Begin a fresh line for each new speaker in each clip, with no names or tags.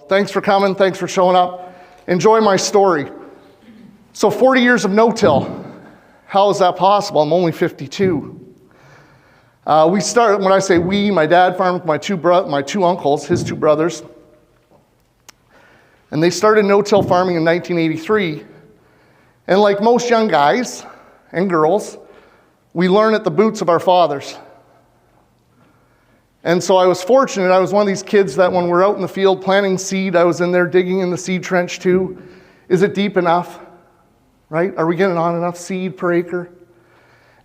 Thanks for coming, thanks for showing up. Enjoy my story. So 40 years of no-till. How is that possible? I'm only 52. We started, when I say we, my dad farmed with my two uncles, his two brothers. And they started no-till farming in 1983. And like most young guys and girls, we learn at the boots of our fathers. And so I was fortunate. I was one of these kids that when we're out in the field planting seed, I was in there digging in the seed trench too. Is it deep enough? Right? Are we getting on enough seed per acre?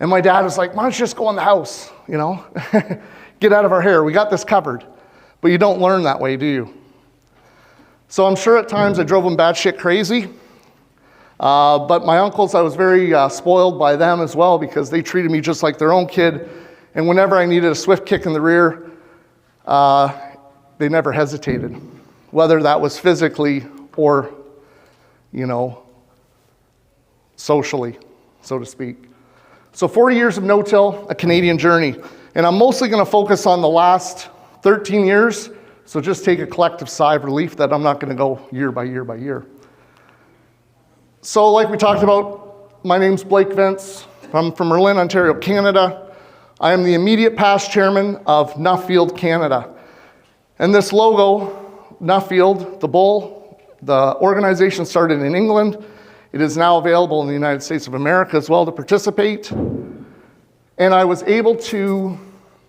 And my dad was like, why don't you just go in the house, you know? Get out of our hair. We got this covered. But you don't learn that way, do you? So I'm sure at times I drove them batshit crazy. But my uncles, I was very spoiled by them as well because they treated me just like their own kid. And whenever I needed a swift kick in the rear, they never hesitated, whether that was physically or, you know, socially, so to speak. So 40 years of no-till, a Canadian journey. And I'm mostly going to focus on the last 13 years, so just take a collective sigh of relief that I'm not going to go year by year by year. So like we talked about, my name's Blake Vince. I'm from Merlin, Ontario, Canada. I am the immediate past chairman of Nuffield Canada. And this logo, Nuffield, the bull, the organization started in England. It is now available in the United States of America as well to participate. And I was able to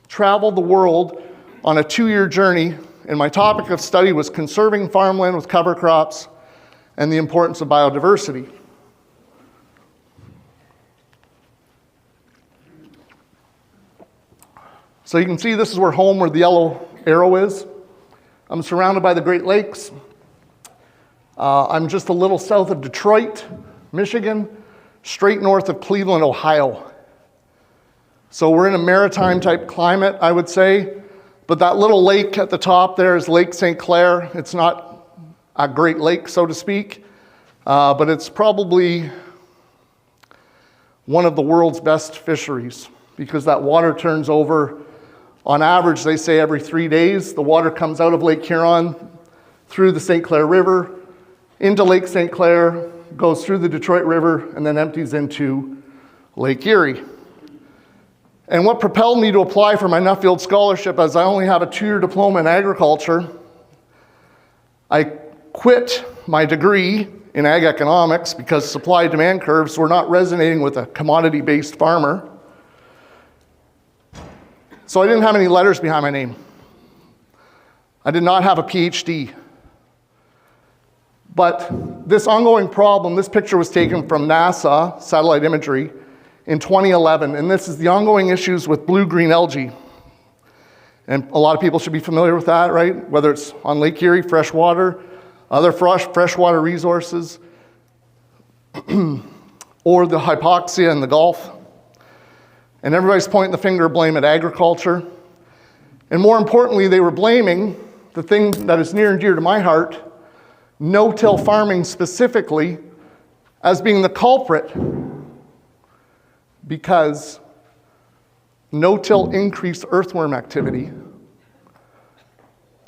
travel the world on a 2-year journey, and my topic of study was conserving farmland with cover crops and the importance of biodiversity. So you can see this is where home, where the yellow arrow is. I'm surrounded by the Great Lakes. I'm just a little south of Detroit, Michigan, straight north of Cleveland, Ohio. So we're in a maritime type climate, I would say. But that little lake at the top there is Lake St. Clair. It's not a great lake, so to speak, but it's probably one of the world's best fisheries because that water turns over. On average, they say every 3 days, the water comes out of Lake Huron through the St. Clair River, into Lake St. Clair, goes through the Detroit River, and then empties into Lake Erie. And what propelled me to apply for my Nuffield Scholarship, as I only have a 2-year diploma in agriculture, I quit my degree in ag economics because supply-demand curves were not resonating with a commodity-based farmer. So I didn't have any letters behind my name. I did not have a PhD. But this ongoing problem, this picture was taken from NASA satellite imagery in 2011, and this is the ongoing issues with blue-green algae. And a lot of people should be familiar with that, right? Whether it's on Lake Erie, freshwater, other freshwater resources, or the hypoxia in the Gulf. And everybody's pointing the finger of blame at agriculture. And more importantly, they were blaming the thing that is near and dear to my heart, no-till farming specifically, as being the culprit because no-till increased earthworm activity.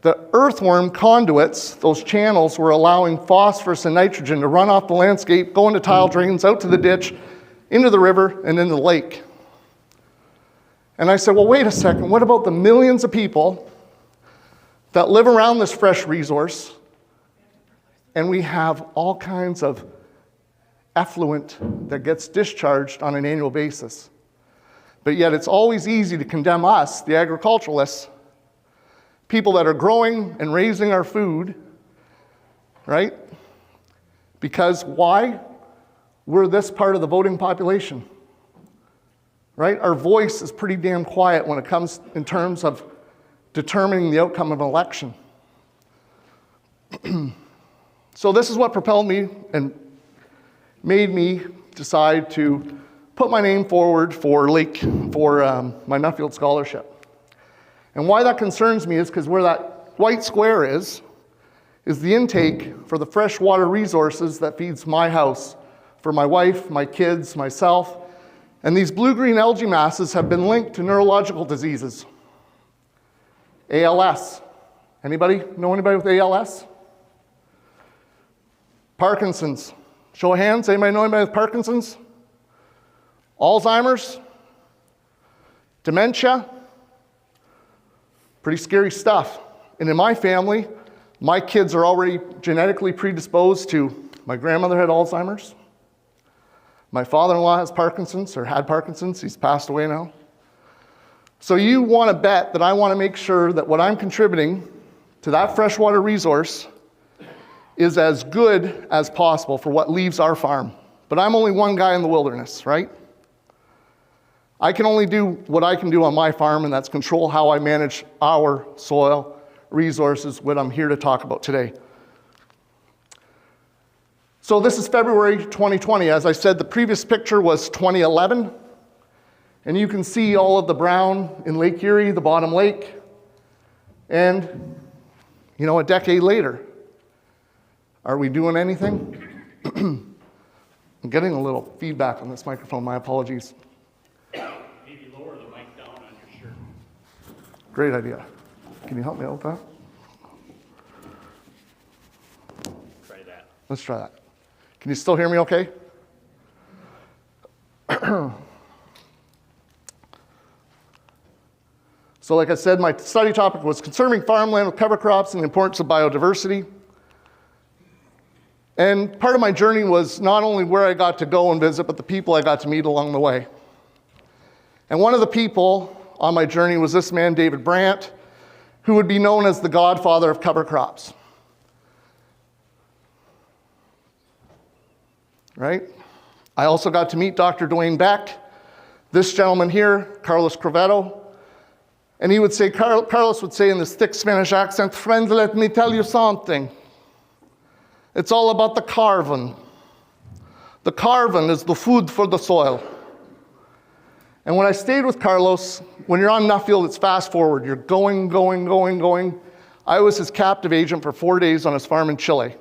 The earthworm conduits, those channels, were allowing phosphorus and nitrogen to run off the landscape, go into tile drains, out to the ditch, into the river, and into the lake. And I said, well, wait a second, what about the millions of people that live around this fresh resource, and we have all kinds of effluent that gets discharged on an annual basis. But yet it's always easy to condemn us, the agriculturalists, people that are growing and raising our food, right? Because why? We're this part of the voting population, right? Our voice is pretty damn quiet when it comes in terms of determining the outcome of an election. So this is what propelled me and made me decide to put my name forward for my Nuffield Scholarship. And why that concerns me is because where that white square is the intake for the freshwater resources that feeds my house, for my wife, my kids, myself. And these blue-green algae masses have been linked to neurological diseases. ALS. Anybody know anybody with ALS? Parkinson's. Show of hands, anybody know anybody with Parkinson's? Alzheimer's? Dementia? Pretty scary stuff. And in my family, my kids are already genetically predisposed to, my grandmother had Alzheimer's. My father-in-law has Parkinson's, or had Parkinson's. He's passed away now. So you want to bet that I want to make sure that what I'm contributing to that freshwater resource is as good as possible for what leaves our farm. But I'm only one guy in the wilderness, right? I can only do what I can do on my farm, and that's control how I manage our soil resources, what I'm here to talk about today. So this is February 2020. As I said, the previous picture was 2011. And you can see all of the brown in Lake Erie, the bottom lake. And, a decade later, are we doing anything? I'm getting a little feedback on this microphone, my apologies.
Maybe lower the mic down on your shirt.
Great idea. Can you help me out with that?
Try that.
Let's try that. Can you still hear me okay? So like I said, my study topic was conserving farmland with cover crops and the importance of biodiversity. And part of my journey was not only where I got to go and visit, but the people I got to meet along the way. And one of the people on my journey was this man, David Brandt, who would be known as the godfather of cover crops. Right? I also got to meet Dr. Dwayne Beck, this gentleman here, Carlos Crovetto. And he would say, Carlos would say in this thick Spanish accent, "Friend, let me tell you something. It's all about the carving. The carving is the food for the soil." And when I stayed with Carlos, when you're on Nuffield, it's fast forward. You're going. I was his captive agent for 4 days on his farm in Chile.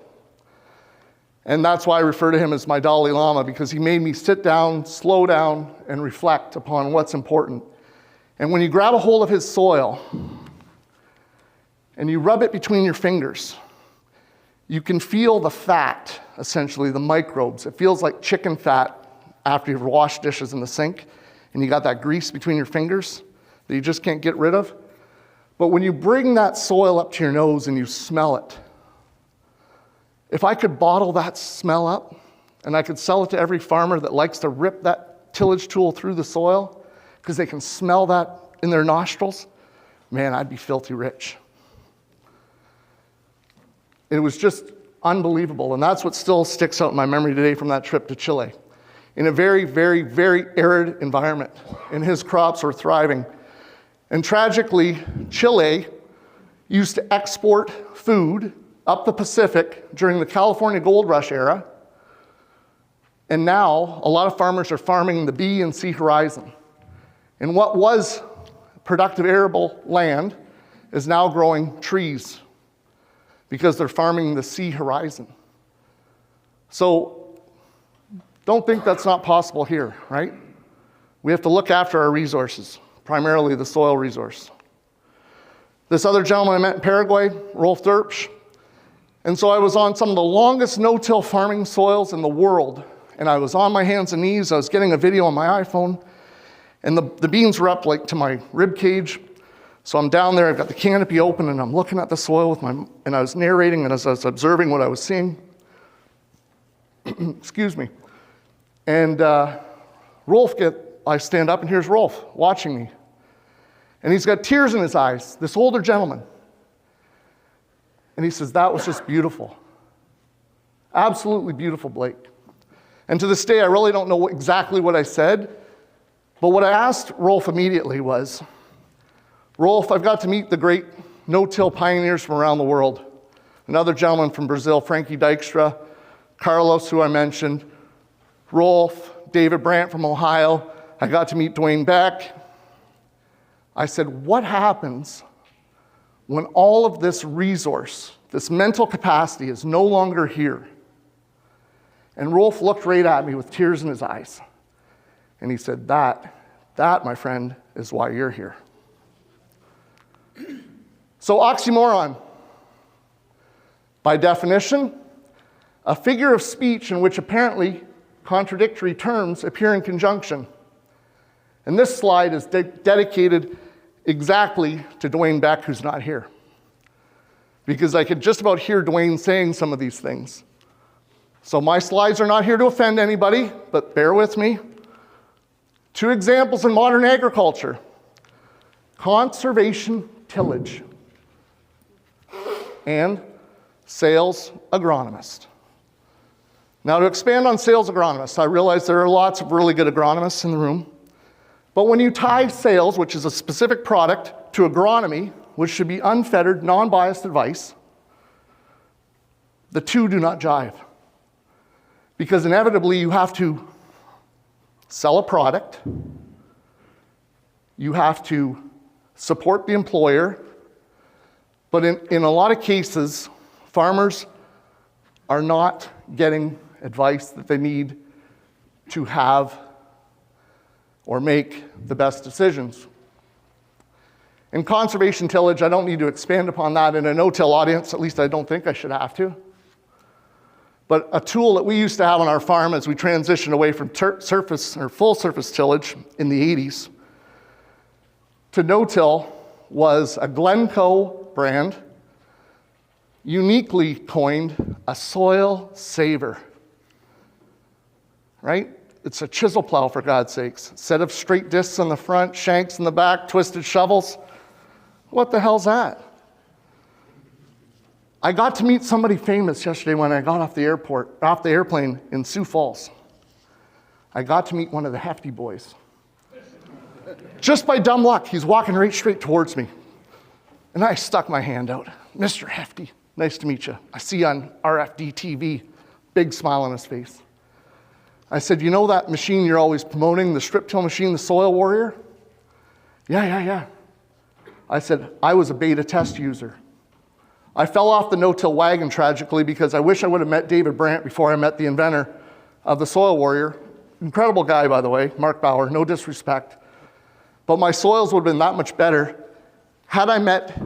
And that's why I refer to him as my Dalai Lama, because he made me sit down, slow down, and reflect upon what's important. And when you grab a hold of his soil and you rub it between your fingers, you can feel the fat, essentially, the microbes. It feels like chicken fat after you've washed dishes in the sink and you got that grease between your fingers that you just can't get rid of. But when you bring that soil up to your nose and you smell it, if I could bottle that smell up and I could sell it to every farmer that likes to rip that tillage tool through the soil, because they can smell that in their nostrils, man, I'd be filthy rich. It was just unbelievable, and that's what still sticks out in my memory today from that trip to Chile. In a very, very, very arid environment, and his crops were thriving. And tragically, Chile used to export food up the Pacific during the California Gold Rush era, and now a lot of farmers are farming the B and C horizon. And what was productive arable land is now growing trees because they're farming the C horizon. So don't think that's not possible here, right? We have to look after our resources, primarily the soil resource. This other gentleman I met in Paraguay, Rolf Derpsch, and so I was on some of the longest no-till farming soils in the world, and I was on my hands and knees, I was getting a video on my iPhone, and the beans were up like to my rib cage. So I'm down there, I've got the canopy open, and I'm looking at the soil and I was narrating, and as I was observing what I was seeing, excuse me. And I stand up, and here's Rolf watching me. And he's got tears in his eyes, this older gentleman. And he says, "That was just beautiful. Absolutely beautiful, Blake." And to this day, I really don't know exactly what I said, but what I asked Rolf immediately was, "Rolf, I've got to meet the great no-till pioneers from around the world. Another gentleman from Brazil, Frankie Dykstra, Carlos, who I mentioned, Rolf, David Brandt from Ohio. I got to meet Dwayne Beck." I said, "What happens when all of this resource, this mental capacity is no longer here?" And Rolf looked right at me with tears in his eyes. And he said, that, my friend, is why you're here. So oxymoron. By definition, a figure of speech in which apparently contradictory terms appear in conjunction. And this slide is dedicated exactly to Dwayne Beck, who's not here. Because I could just about hear Dwayne saying some of these things. So my slides are not here to offend anybody, but bear with me. 2 examples in modern agriculture. Conservation tillage and sales agronomist. Now, to expand on sales agronomists, I realize there are lots of really good agronomists in the room. But when you tie sales, which is a specific product, to agronomy, which should be unfettered, non-biased advice, the two do not jive. Because inevitably you have to sell a product, you have to support the employer, but in a lot of cases, farmers are not getting advice that they need to have or make the best decisions. In conservation tillage, I don't need to expand upon that in a no-till audience, at least I don't think I should have to. But a tool that we used to have on our farm as we transitioned away from surface or full surface tillage in the 80s to no-till was a Glencoe brand, uniquely coined a soil saver, right? It's a chisel plow, for God's sakes. Set of straight discs on the front, shanks in the back, twisted shovels. What the hell's that? I got to meet somebody famous yesterday when I got off the airplane in Sioux Falls. I got to meet one of the Hefty boys. Just by dumb luck, he's walking right straight towards me. And I stuck my hand out. Mr. Hefty, nice to meet you. I see you on RFD TV. Big smile on his face. I said, you know that machine you're always promoting, the strip till machine, the Soil Warrior? Yeah. I said, I was a beta test user. I fell off the no-till wagon tragically because I wish I would have met David Brandt before I met the inventor of the Soil Warrior. Incredible guy, by the way, Mark Bauer, no disrespect. But my soils would have been that much better had I met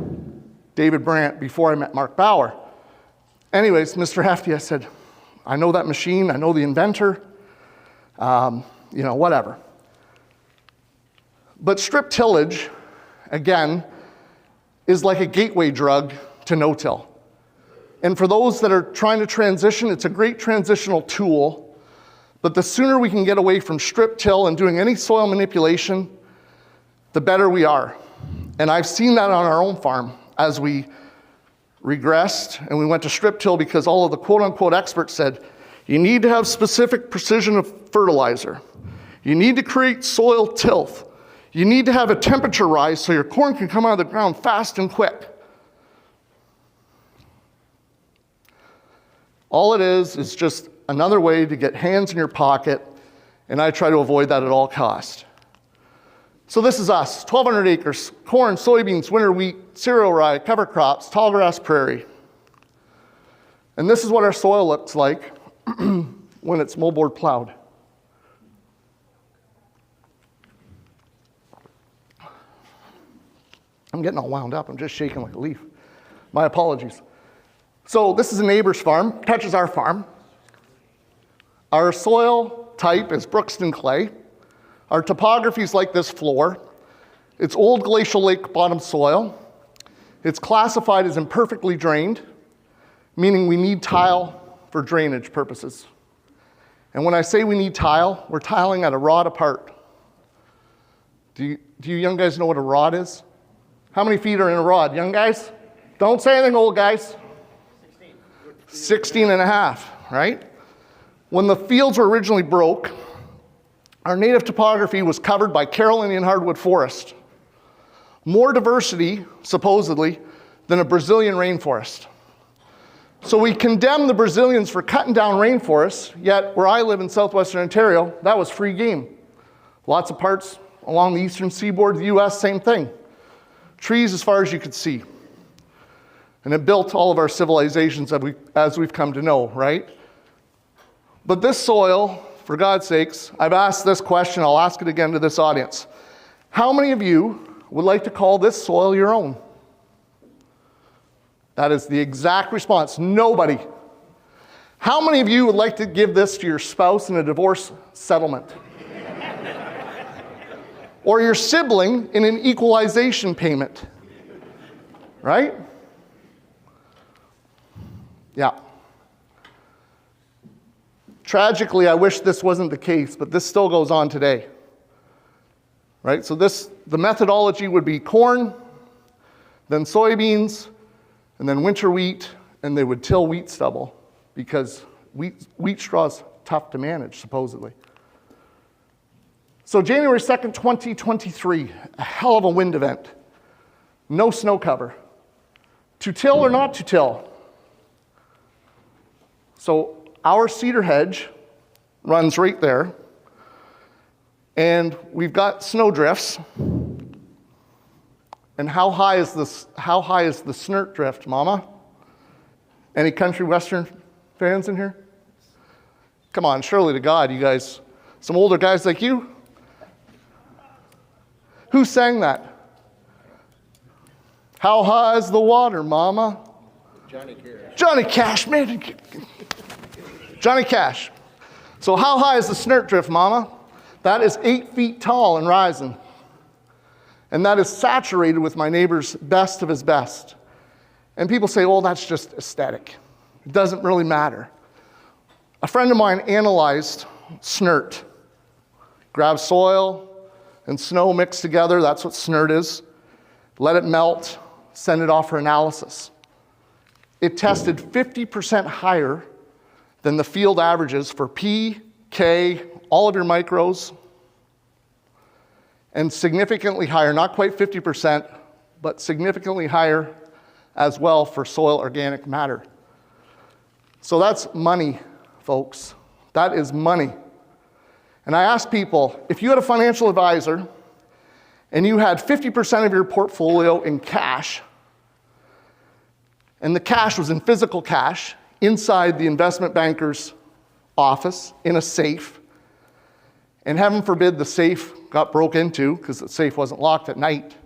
David Brandt before I met Mark Bauer. Anyways, Mr. Hefty, I said, I know that machine, I know the inventor, whatever. But strip tillage, again, is like a gateway drug to no-till. And for those that are trying to transition, it's a great transitional tool, but the sooner we can get away from strip till and doing any soil manipulation, the better we are. And I've seen that on our own farm as we regressed and we went to strip till because all of the quote-unquote experts said, you need to have specific precision of fertilizer. You need to create soil tilth. You need to have a temperature rise so your corn can come out of the ground fast and quick. All it is just another way to get hands in your pocket, and I try to avoid that at all costs. So this is us, 1,200 acres, corn, soybeans, winter wheat, cereal rye, cover crops, tall grass prairie. And this is what our soil looks like when it's moldboard plowed. I'm getting all wound up, I'm just shaking like a leaf. My apologies. So this is a neighbor's farm, touches our farm. Our soil type is Brookston clay. Our topography is like this floor. It's old glacial lake bottom soil. It's classified as imperfectly drained, meaning we need tile for drainage purposes. And when I say we need tile, we're tiling at a rod apart. Do you young guys know what a rod is? How many feet are in a rod, young guys? Don't say anything, old guys. 16 and a half, right? When the fields were originally broke, our native topography was covered by Carolinian hardwood forest. More diversity, supposedly, than a Brazilian rainforest. So we condemn the Brazilians for cutting down rainforests, yet where I live in southwestern Ontario, that was free game. Lots of parts along the eastern seaboard of the US, same thing. Trees as far as you could see. And it built all of our civilizations as we've come to know, right? But this soil, for God's sakes, I've asked this question, I'll ask it again to this audience. How many of you would like to call this soil your own? That is the exact response. Nobody. How many of you would like to give this to your spouse in a divorce settlement? Or your sibling in an equalization payment? Right? Yeah. Tragically, I wish this wasn't the case, but this still goes on today. Right? So the methodology would be corn, then soybeans, and then winter wheat, and they would till wheat stubble because wheat straw is tough to manage, supposedly. So January 2nd, 2023, a hell of a wind event. No snow cover. To till or not to till? So our cedar hedge runs right there, and we've got snow drifts. And how high is the snert drift, Mama? Any country western fans in here? Come on, surely to God, you guys, some older guys like you. Who sang that? How high is the water, Mama?
Johnny Cash.
Johnny Cash, man. Johnny Cash. So how high is the snert drift, Mama? That is 8 feet tall and rising. And that is saturated with my neighbor's best of his best. And people say, well, that's just aesthetic. It doesn't really matter. A friend of mine analyzed snert. Grab soil and snow mixed together, that's what snert is. Let it melt, send it off for analysis. It tested 50% higher than the field averages for P, K, all of your micros, and significantly higher, not quite 50%, but significantly higher as well for soil organic matter. So that's money, folks. That is money. And I ask people, if you had a financial advisor and you had 50% of your portfolio in cash, and the cash was in physical cash inside the investment banker's office in a safe, and heaven forbid the safe got broke into because the safe wasn't locked at night,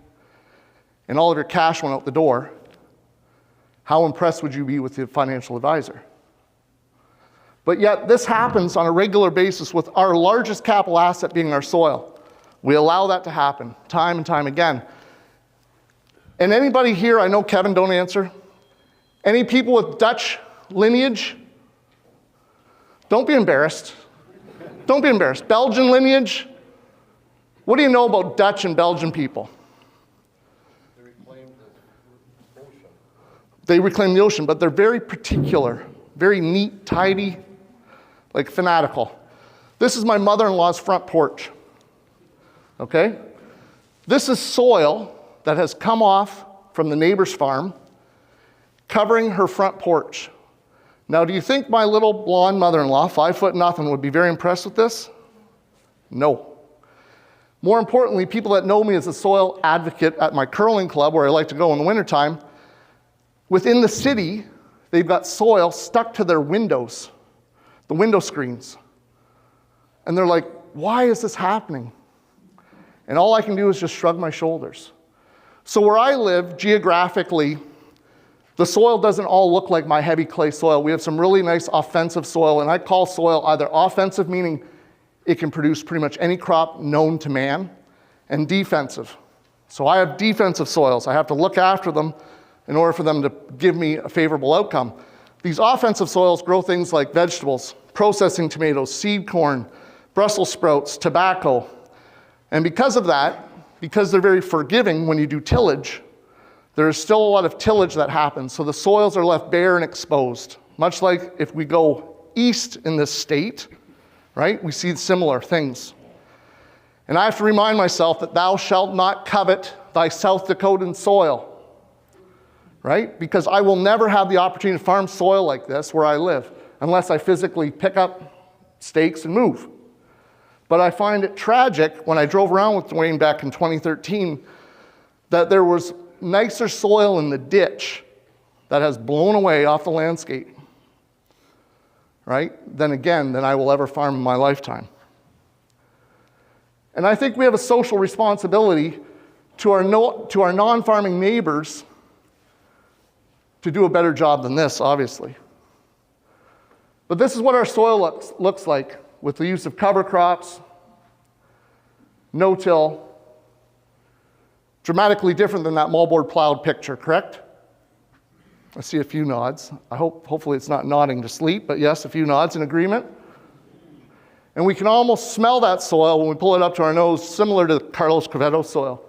and all of your cash went out the door, how impressed would you be with the financial advisor? But yet this happens on a regular basis with our largest capital asset being our soil. We allow that to happen time and time again. And anybody here, I know Kevin, don't answer. Any people with Dutch lineage? Don't be embarrassed. Don't be embarrassed. Belgian lineage? What do you know about Dutch and Belgian people?
They reclaimed the ocean.
They reclaim the ocean, but they're very particular, very neat, tidy, like fanatical. This is my mother-in-law's front porch. Okay? This is soil that has come off from the neighbor's farm, covering her front porch. Now, do you think my little blonde mother-in-law, 5'0", would be very impressed with this? No. More importantly, people that know me as a soil advocate at my curling club, where I like to go in the wintertime, within the city, they've got soil stuck to their windows, the window screens. And they're like, why is this happening? And all I can do is just shrug my shoulders. So where I live, geographically, the soil doesn't all look like my heavy clay soil. We have some really nice offensive soil, and I call soil either offensive, meaning it can produce pretty much any crop known to man, and defensive. So I have defensive soils. I have to look after them in order for them to give me a favorable outcome. These offensive soils grow things like vegetables, processing tomatoes, seed corn, Brussels sprouts, tobacco. And because of that, because they're very forgiving when you do tillage, there is still a lot of tillage that happens. So the soils are left bare and exposed. Much like if we go east in this state, right, we see similar things. And I have to remind myself that thou shalt not covet thy South Dakotan soil, right? Because I will never have the opportunity to farm soil like this where I live, unless I physically pick up stakes and move. But I find it tragic when I drove around with Dwayne back in 2013 that there was nicer soil in the ditch that has blown away off the landscape, right? Than I will ever farm in my lifetime. And I think we have a social responsibility to our non-farming neighbors to do a better job than this, obviously. But this is what our soil looks like with the use of cover crops, no-till. Dramatically different than that moldboard plowed picture, correct? I see a few nods. Hopefully it's not nodding to sleep, but yes, a few nods in agreement. And we can almost smell that soil when we pull it up to our nose, similar to Carlos Quevedo soil.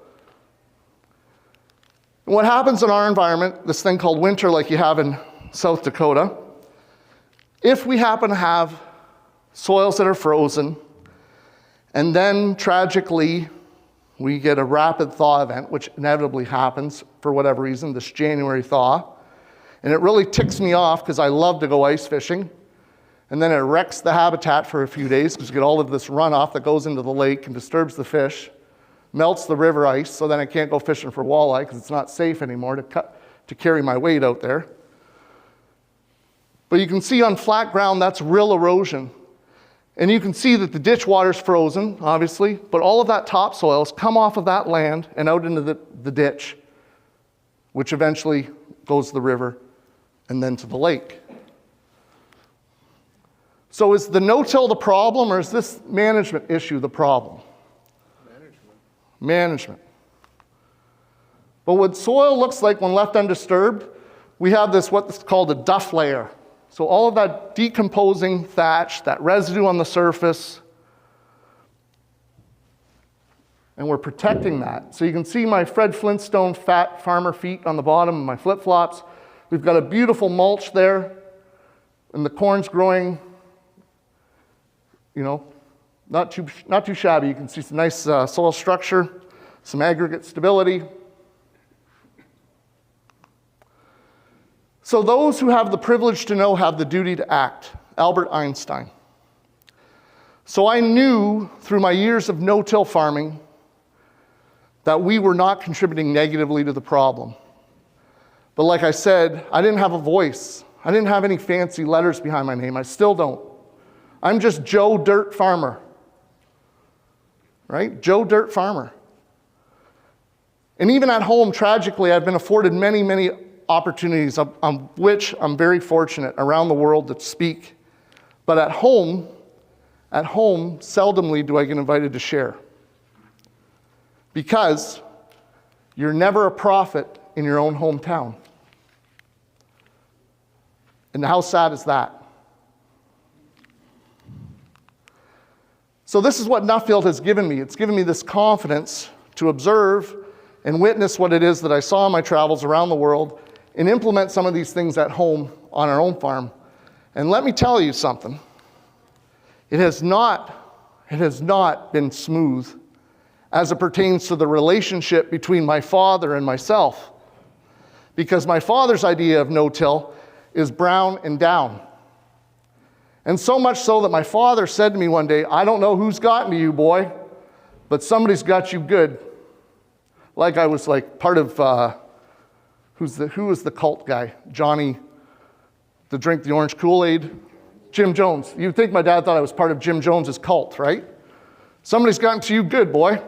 And what happens in our environment, this thing called winter like you have in South Dakota, if we happen to have soils that are frozen, and then tragically we get a rapid thaw event, which inevitably happens for whatever reason, this January thaw, and it really ticks me off because I love to go ice fishing, and then it wrecks the habitat for a few days because you get all of this runoff that goes into the lake and disturbs the fish, melts the river ice, so then I can't go fishing for walleye because it's not safe anymore to carry my weight out there. But you can see on flat ground, that's real erosion. And you can see that the ditch water's frozen, obviously, but all of that topsoil has come off of that land and out into the ditch, which eventually goes to the river and then to the lake. So is the no-till the problem, or is this management issue the problem? Management. But what soil looks like when left undisturbed, we have this what's called a duff layer. So all of that decomposing thatch, that residue on the surface, and we're protecting that. So you can see my Fred Flintstone fat farmer feet on the bottom of my flip-flops. We've got a beautiful mulch there, and the corn's growing, you know, not too shabby. You can see some nice soil structure, some aggregate stability. So those who have the privilege to know have the duty to act. Albert Einstein. So I knew through my years of no-till farming that we were not contributing negatively to the problem. But like I said, I didn't have a voice. I didn't have any fancy letters behind my name. I still don't. I'm just Joe Dirt Farmer. Right? Joe Dirt Farmer. And even at home, tragically, I've been afforded many, many opportunities on which I'm very fortunate around the world to speak. But at home, seldomly do I get invited to share. Because you're never a prophet in your own hometown. And how sad is that? So this is what Nuffield has given me. It's given me this confidence to observe and witness what it is that I saw in my travels around the world and implement some of these things at home on our own farm. And let me tell you something. It has not been smooth as it pertains to the relationship between my father and myself. Because my father's idea of no-till is brown and down. And so much so that my father said to me one day, I don't know who's gotten to you, boy, but somebody's got you good. Like I was like part of, who was the cult guy? Johnny, the drink the orange Kool-Aid? Jim Jones. You'd think my dad thought I was part of Jim Jones's cult, right? Somebody's gotten to you good, boy.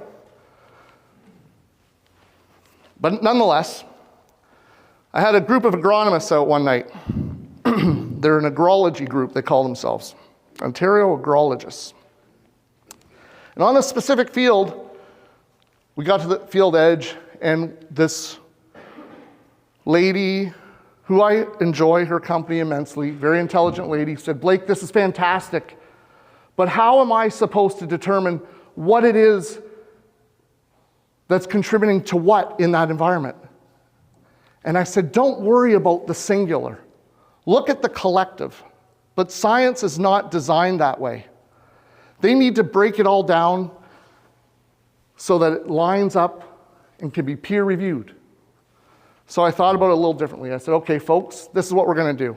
But nonetheless, I had a group of agronomists out one night. They're an agrology group, they call themselves. Ontario Agrologists. And on a specific field, we got to the field edge, and this lady, who I enjoy her company immensely, very intelligent lady, said, Blake, this is fantastic, but how am I supposed to determine what it is that's contributing to what in that environment? And I said, don't worry about the singular. Look at the collective. But science is not designed that way. They need to break it all down so that it lines up and can be peer reviewed. So I thought about it a little differently. I said, okay, folks, this is what we're going to do.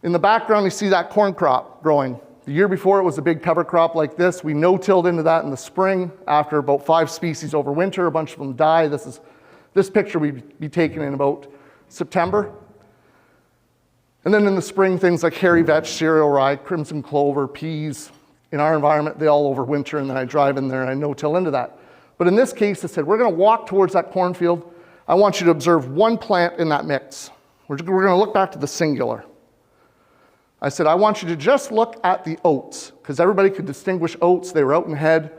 In the background, you see that corn crop growing. The year before, it was a big cover crop like this. We no-tilled into that in the spring. After about 5 species over winter, a bunch of them die. This picture would be taken in about September. And then in the spring, things like hairy vetch, cereal rye, crimson clover, peas. In our environment, they all overwinter, and then I drive in there and I no-till into that. But in this case, I said, we're going to walk towards that cornfield. I want you to observe one plant in that mix. We're going to look back to the singular. I said, I want you to just look at the oats, because everybody could distinguish oats. They were out in head.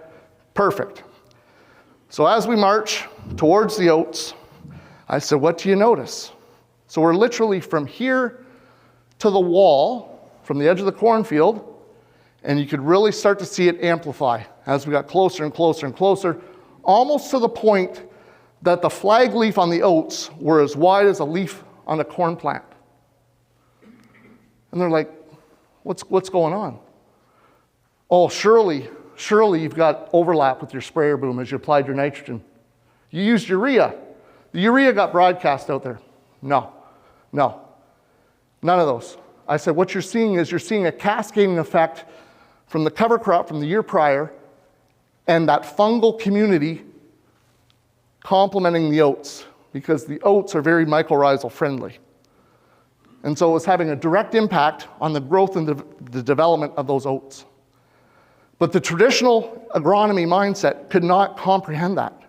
Perfect. So as we march towards the oats, I said, what do you notice? So we're literally from here to the wall, from the edge of the cornfield, and you could really start to see it amplify as we got closer and closer and closer, almost to the point that the flag leaf on the oats were as wide as a leaf on a corn plant. And they're like, what's going on? Oh, surely you've got overlap with your sprayer boom as you applied your nitrogen. You used urea. The urea got broadcast out there. No, none of those. I said, what you're seeing is you're seeing a cascading effect from the cover crop from the year prior and that fungal community complementing the oats, because the oats are very mycorrhizal friendly. And so it was having a direct impact on the growth and the development of those oats. But the traditional agronomy mindset could not comprehend that.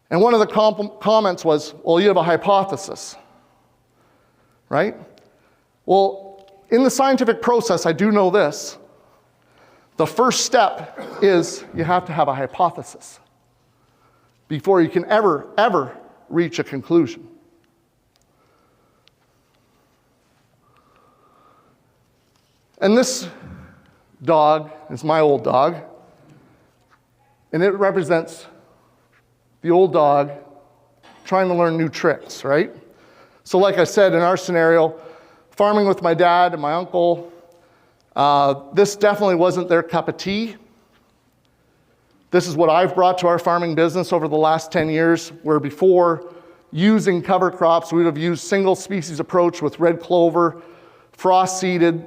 And one of the comments was, well, you have a hypothesis, right? Well, in the scientific process, I do know this. The first step is you have to have a hypothesis before you can ever reach a conclusion. And this dog is my old dog, and it represents the old dog trying to learn new tricks, right? So like I said, in our scenario, farming with my dad and my uncle, this definitely wasn't their cup of tea. This is what I've brought to our farming business over the last 10 years, where before using cover crops, we would have used single species approach with red clover, frost seeded,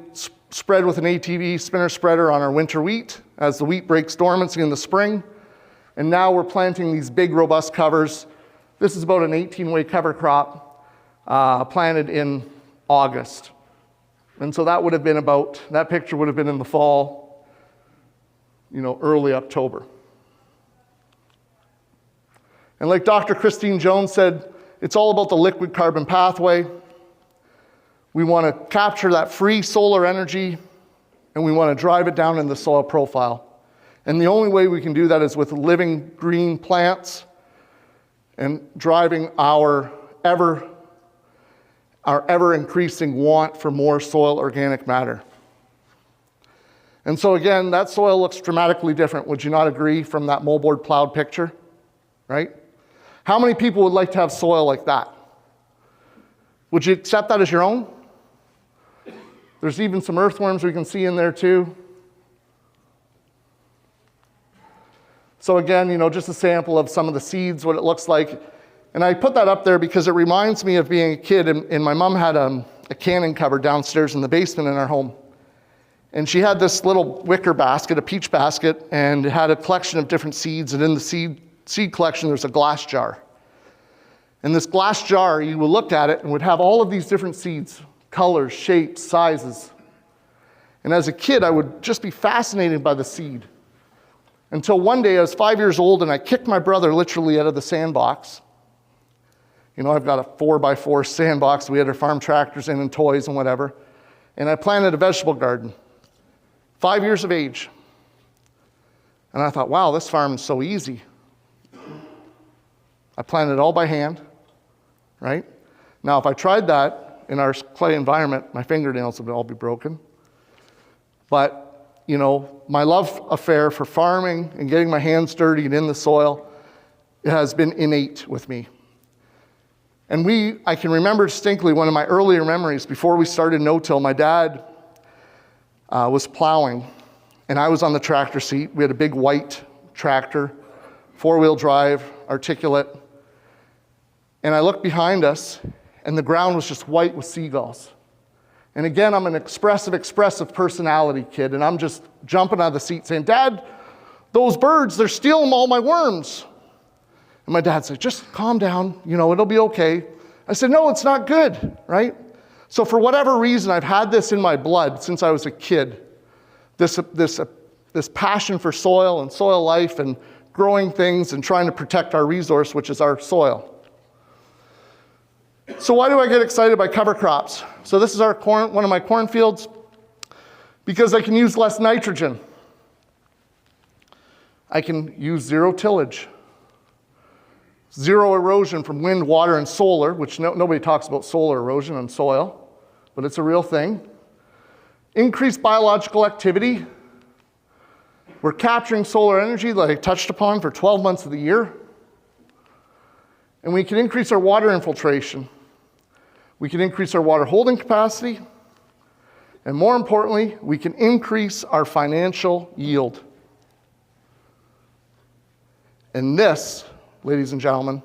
spread with an ATV spinner spreader on our winter wheat as the wheat breaks dormancy in the spring. And now we're planting these big, robust covers. This is about an 18-way cover crop planted in August. And so that would have been that picture would have been in the fall, early October. And like Dr. Christine Jones said, it's all about the liquid carbon pathway. We want to capture that free solar energy, and we want to drive it down in the soil profile. And the only way we can do that is with living green plants and driving our ever increasing want for more soil organic matter. And so again, that soil looks dramatically different. Would you not agree from that moldboard plowed picture, right? How many people would like to have soil like that? Would you accept that as your own? There's even some earthworms we can see in there too. So again, just a sample of some of the seeds, what it looks like. And I put that up there because it reminds me of being a kid, and my mom had a canning cupboard downstairs in the basement in our home. And she had this little wicker basket, a peach basket, and it had a collection of different seeds, and in the seed collection there's a glass jar. And this glass jar, you would look at it and would have all of these different seeds, colors, shapes, sizes. And as a kid, I would just be fascinated by the seed. Until one day I was 5 years old and I kicked my brother literally out of the sandbox. I've got a 4x4 sandbox. We had our farm tractors in and toys and whatever. And I planted a vegetable garden. 5 years of age. And I thought, wow, this farm is so easy. I planted it all by hand, right? Now, if I tried that in our clay environment, my fingernails would all be broken. But, my love affair for farming and getting my hands dirty and in the soil, it has been innate with me. And I can remember distinctly one of my earlier memories, before we started no-till, my dad was plowing, and I was on the tractor seat. We had a big white tractor, 4-wheel drive, articulate. And I looked behind us, and the ground was just white with seagulls. And again, I'm an expressive personality kid, and I'm just jumping out of the seat saying, Dad, those birds, they're stealing all my worms. And my dad said, just calm down, it'll be okay. I said, no, it's not good, right? So for whatever reason, I've had this in my blood since I was a kid, this passion for soil and soil life and growing things and trying to protect our resource, which is our soil. So why do I get excited by cover crops? So this is our corn, one of my cornfields, because I can use less nitrogen. I can use zero tillage. Zero erosion from wind, water, and solar, which nobody talks about solar erosion on soil, but it's a real thing. Increased biological activity. We're capturing solar energy that I touched upon for 12 months of the year. And we can increase our water infiltration. We can increase our water holding capacity. And more importantly, we can increase our financial yield. And this, ladies and gentlemen,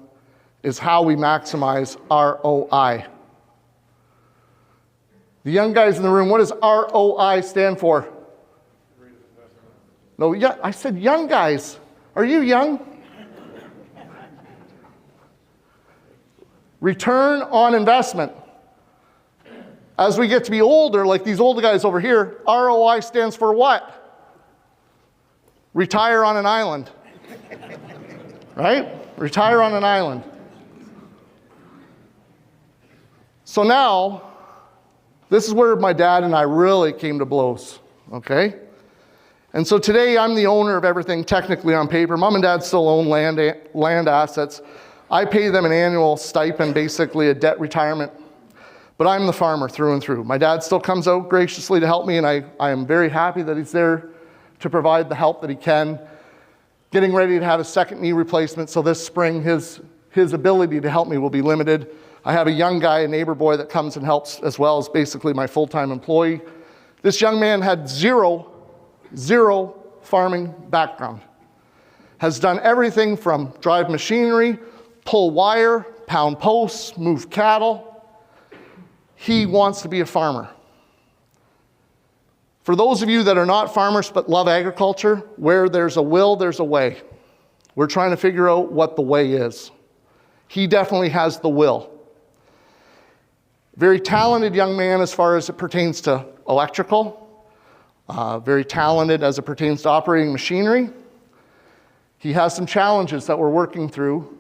is how we maximize ROI. The young guys in the room, what does ROI stand for? No, yeah, I said young guys. Are you young? Return on investment. As we get to be older, like these older guys over here, ROI stands for what? Retire on an island. Right? Retire on an island. So now, this is where my dad and I really came to blows, okay? And so today I'm the owner of everything technically on paper. Mom and dad still own land assets. I pay them an annual stipend, basically a debt retirement. But I'm the farmer through and through. My dad still comes out graciously to help me, and I am very happy that he's there to provide the help that he can. Getting ready to have a second knee replacement, so this spring his ability to help me will be limited. I have a young guy, a neighbor boy, that comes and helps as well as basically my full-time employee. This young man had zero farming background. Has done everything from drive machinery, pull wire, pound posts, move cattle. He wants to be a farmer. For those of you that are not farmers but love agriculture, where there's a will, there's a way. We're trying to figure out what the way is. He definitely has the will. Very talented young man as far as it pertains to electrical. Very talented as it pertains to operating machinery. He has some challenges that we're working through.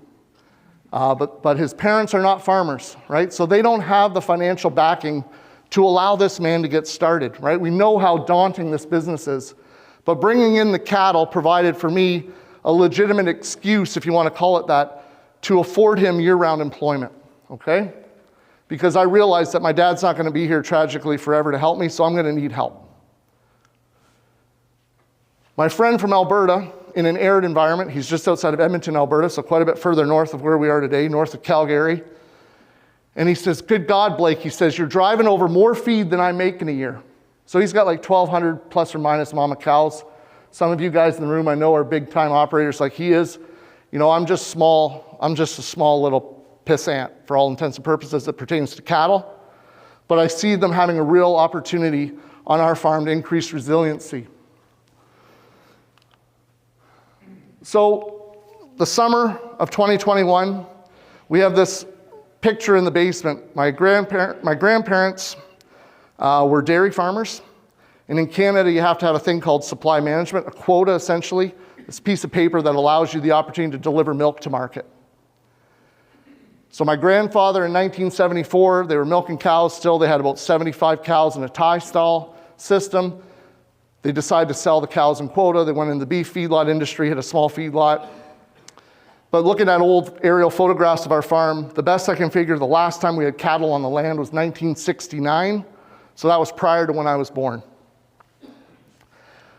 But his parents are not farmers, right? So they don't have the financial backing to allow this man to get started, right? We know how daunting this business is. But bringing in the cattle provided for me a legitimate excuse, if you want to call it that, to afford him year-round employment, okay? Because I realized that my dad's not going to be here tragically forever to help me, so I'm going to need help. My friend from Alberta, in an arid environment, he's just outside of Edmonton, Alberta, so quite a bit further north of where we are today, north of Calgary. And he says, good God, Blake, he says, you're driving over more feed than I make in a year. So he's got like 1,200 plus or minus mama cows. Some of you guys in the room I know are big time operators like he is. You know, I'm just a small little pissant for all intents and purposes that pertains to cattle. But I see them having a real opportunity on our farm to increase resiliency. So the summer of 2021, we have this picture in the basement. My grandparents were dairy farmers. And in Canada, you have to have a thing called supply management, a quota essentially. This piece of paper that allows you the opportunity to deliver milk to market. So my grandfather in 1974, they were milking cows still. They had about 75 cows in a tie stall system. They decided to sell the cows in quota. They went in the beef feedlot industry, had a small feedlot. But looking at old aerial photographs of our farm, the best I can figure, the last time we had cattle on the land was 1969. So that was prior to when I was born.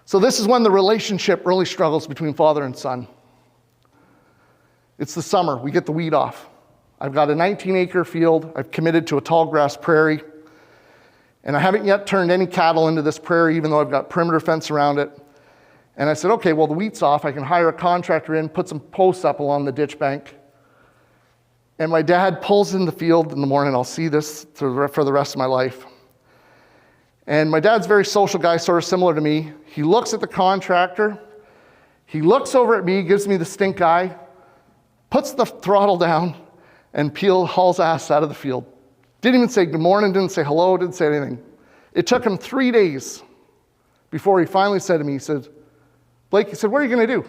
So this is when the relationship really struggles between father and son. It's the summer. We get the weed off. I've got a 19-acre field. I've committed to a tall grass prairie. And I haven't yet turned any cattle into this prairie, even though I've got perimeter fence around it. And I said, okay, well, the wheat's off. I can hire a contractor in, put some posts up along the ditch bank. And my dad pulls in the field in the morning. I'll see this for the rest of my life. And my dad's a very social guy, sort of similar to me. He looks at the contractor. He looks over at me, gives me the stink eye, puts the throttle down, and hauls ass out of the field. Didn't even say good morning, didn't say hello, didn't say anything. It took him 3 days before he finally said to me, he said, Blake, he said, what are you going to do?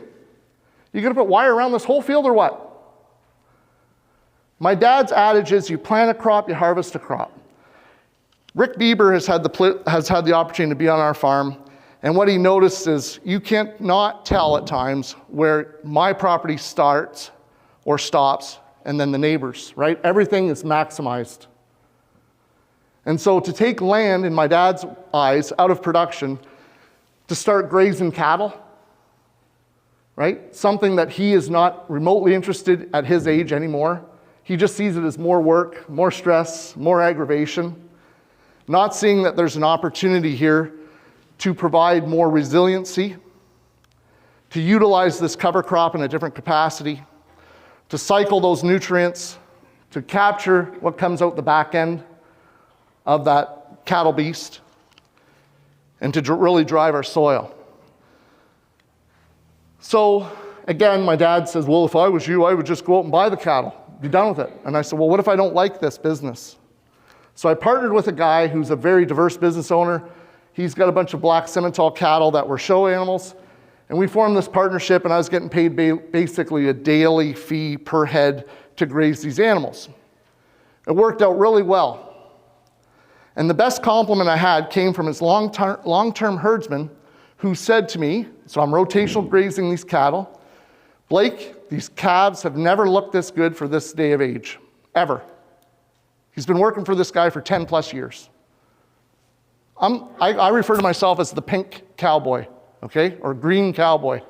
You going to put wire around this whole field or what? My dad's adage is you plant a crop, you harvest a crop. Rick Bieber has had the opportunity to be on our farm, and what he noticed is you can't not tell at times where my property starts or stops, and then the neighbors, right? Everything is maximized. And so to take land, in my dad's eyes, out of production, to start grazing cattle, right? Something that he is not remotely interested at his age anymore. He just sees it as more work, more stress, more aggravation. Not seeing that there's an opportunity here to provide more resiliency, to utilize this cover crop in a different capacity, to cycle those nutrients, to capture what comes out the back end of that cattle beast, and to really drive our soil. So again, my dad says, well, if I was you, I would just go out and buy the cattle, be done with it. And I said, well, what if I don't like this business? So I partnered with a guy who's a very diverse business owner. He's got a bunch of black Simmental cattle that were show animals. And we formed this partnership, and I was getting paid basically a daily fee per head to graze these animals. It worked out really well. And the best compliment I had came from his long-term herdsman, who said to me, so I'm rotational grazing these cattle, Blake, these calves have never looked this good for this day of age, ever. He's been working for this guy for 10 plus years. I refer to myself as the pink cowboy, okay, or green cowboy.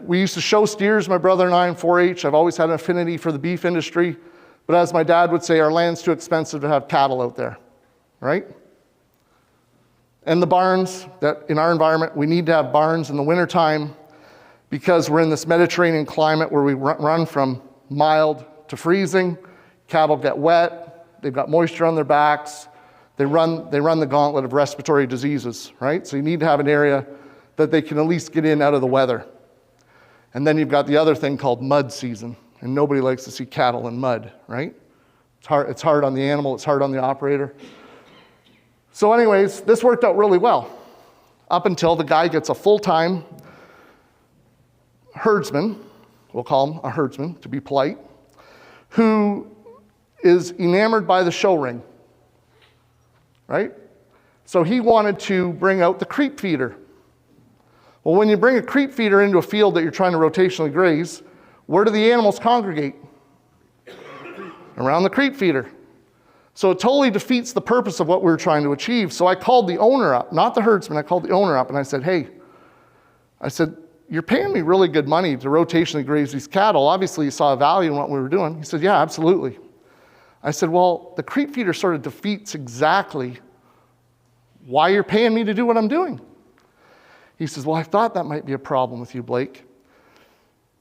We used to show steers, my brother and I, in 4-H. I've always had an affinity for the beef industry, but as my dad would say, our land's too expensive to have cattle out there, right? And the barns, that in our environment, we need to have barns in the wintertime because we're in this Mediterranean climate where we run from mild to freezing. Cattle get wet, they've got moisture on their backs, they run the gauntlet of respiratory diseases, right? So you need to have an area that they can at least get in out of the weather. And then you've got the other thing called mud season, and nobody likes to see cattle in mud, right? It's hard on the animal, it's hard on the operator. So anyways, this worked out really well, up until the guy gets a full-time herdsman, we'll call him a herdsman to be polite, who is enamored by the show ring, right? So he wanted to bring out the creep feeder. Well, when you bring a creep feeder into a field that you're trying to rotationally graze, where do the animals congregate? Around the creep feeder. So it totally defeats the purpose of what we were trying to achieve. So I called the owner up, not the herdsman, I called the owner up and I said, hey, you're paying me really good money to rotationally graze these cattle. Obviously you saw a value in what we were doing. He said, yeah, absolutely. I said, well, the creep feeder sort of defeats exactly why you're paying me to do what I'm doing. He says, well, I thought that might be a problem with you, Blake.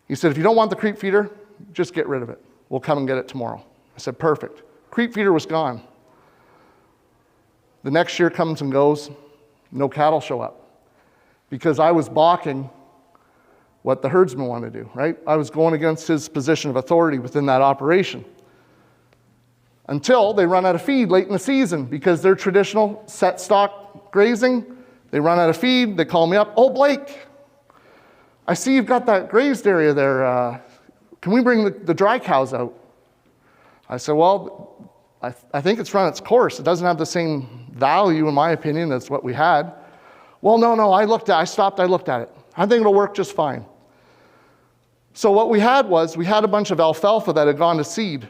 He said, if you don't want the creep feeder, just get rid of it. We'll come and get it tomorrow. I said, perfect. Creep feeder was gone. The next year comes and goes, no cattle show up because I was balking what the herdsman wanted to do, right? I was going against his position of authority within that operation. Until they run out of feed late in the season because they're traditional set stock grazing. They run out of feed, they call me up, oh, Blake, I see you've got that grazed area there. Can we bring the dry cows out? I said, well, I think it's run its course. It doesn't have the same value, in my opinion, as what we had. Well, no, I stopped, I looked at it. I think it'll work just fine. So what we had a bunch of alfalfa that had gone to seed.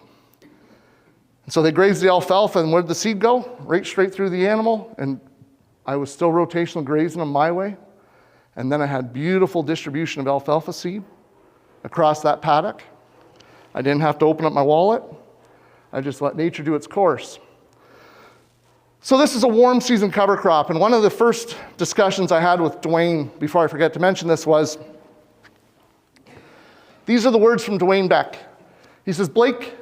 And so they grazed the alfalfa, and where did the seed go? Right straight through the animal, and I was still rotational grazing them my way. And then I had beautiful distribution of alfalfa seed across that paddock. I didn't have to open up my wallet. I just let nature do its course. So this is a warm season cover crop, and one of the first discussions I had with Dwayne, before I forget to mention this, was, these are the words from Dwayne Beck. He says, Blake,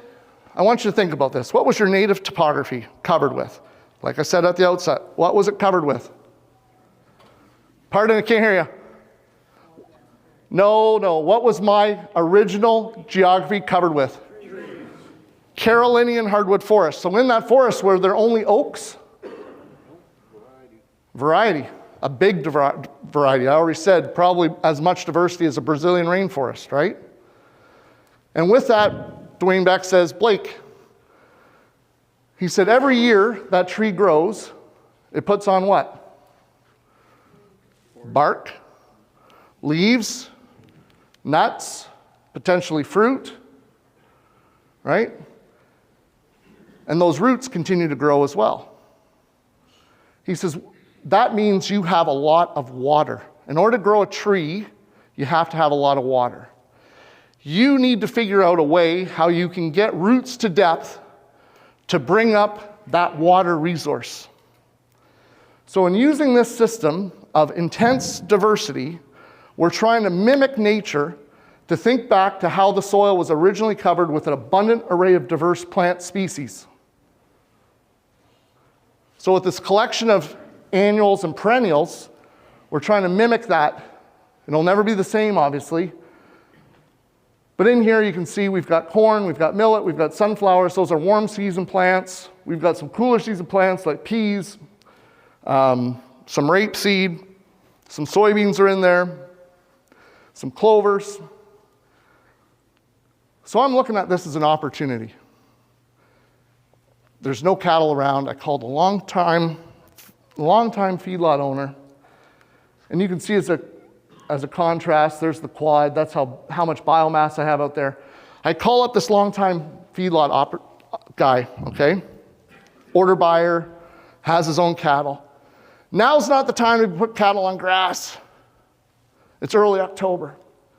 I want you to think about this. What was your native topography covered with? Like I said at the outset, what was it covered with? Pardon, I can't hear you. No. What was my original geography covered with? Trees. Carolinian hardwood forest. So in that forest were there only oaks? Variety. A big variety. I already said probably as much diversity as a Brazilian rainforest, right? And with that Dwayne Beck says, Blake, he said, every year that tree grows, it puts on what? Bark, leaves, nuts, potentially fruit, right? And those roots continue to grow as well. He says, that means you have a lot of water. In order to grow a tree, you have to have a lot of water. You need to figure out a way how you can get roots to depth to bring up that water resource. So in using this system of intense diversity, we're trying to mimic nature to think back to how the soil was originally covered with an abundant array of diverse plant species. So with this collection of annuals and perennials, we're trying to mimic that. It'll never be the same, obviously. But in here you can see we've got corn, we've got millet, we've got sunflowers. Those are warm season plants. We've got some cooler season plants like peas, some rapeseed, some soybeans are in there, some clovers. So I'm looking at this as an opportunity. There's no cattle around. I called a long-time feedlot owner. And you can see as a contrast, there's the quad. That's how much biomass I have out there. I call up this long-time feedlot guy, okay? Order buyer, has his own cattle. Now's not the time to put cattle on grass. It's early October.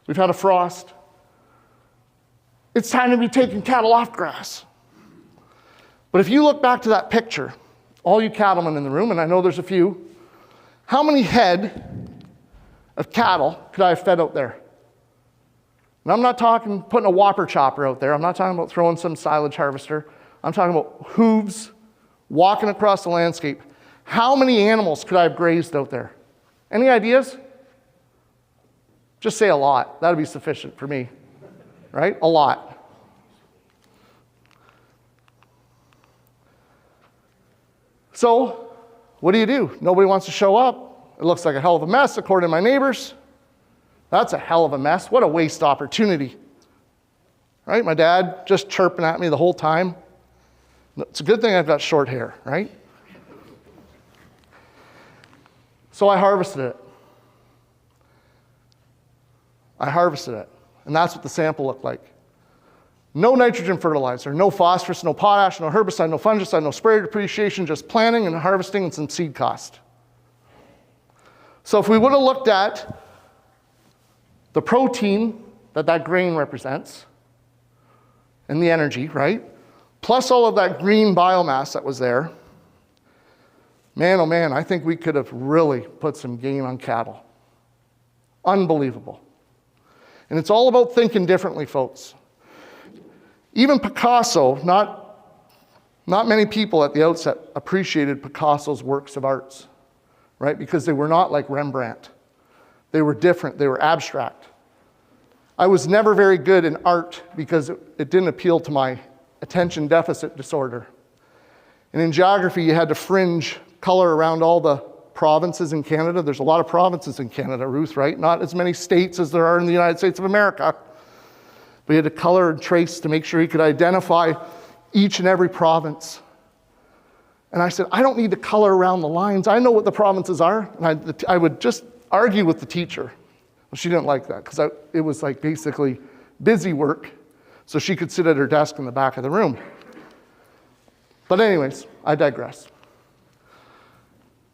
We've had a frost. It's time to be taking cattle off grass. But if you look back to that picture, all you cattlemen in the room, and I know there's a few, how many head of cattle could I have fed out there? And I'm not talking putting a whopper chopper out there. I'm not talking about throwing some silage harvester. I'm talking about hooves walking across the landscape. How many animals could I have grazed out there? Any ideas? Just say a lot. That'd be sufficient for me, right? A lot. So, what do? Nobody wants to show up. It looks like a hell of a mess, according to my neighbors. That's a hell of a mess. What a waste opportunity. Right? My dad just chirping at me the whole time. It's a good thing I've got short hair, right? So I harvested it. And that's what the sample looked like. No nitrogen fertilizer, no phosphorus, no potash, no herbicide, no fungicide, no spray depreciation, just planting and harvesting and some seed cost. So if we would have looked at the protein that grain represents and the energy, right? Plus all of that green biomass that was there, man, oh man, I think we could have really put some gain on cattle. Unbelievable. And it's all about thinking differently, folks. Even Picasso, not many people at the outset appreciated Picasso's works of arts, right? Because they were not like Rembrandt. They were different, they were abstract. I was never very good in art because it didn't appeal to my attention deficit disorder. And in geography, you had to fringe color around all the provinces in Canada. There's a lot of provinces in Canada, Ruth, right? Not as many states as there are in the United States of America. But he had to color and trace to make sure he could identify each and every province. And I said, I don't need to color around the lines. I know what the provinces are. And I would just argue with the teacher. Well, she didn't like that because it was like basically busy work so she could sit at her desk in the back of the room. But anyways, I digress.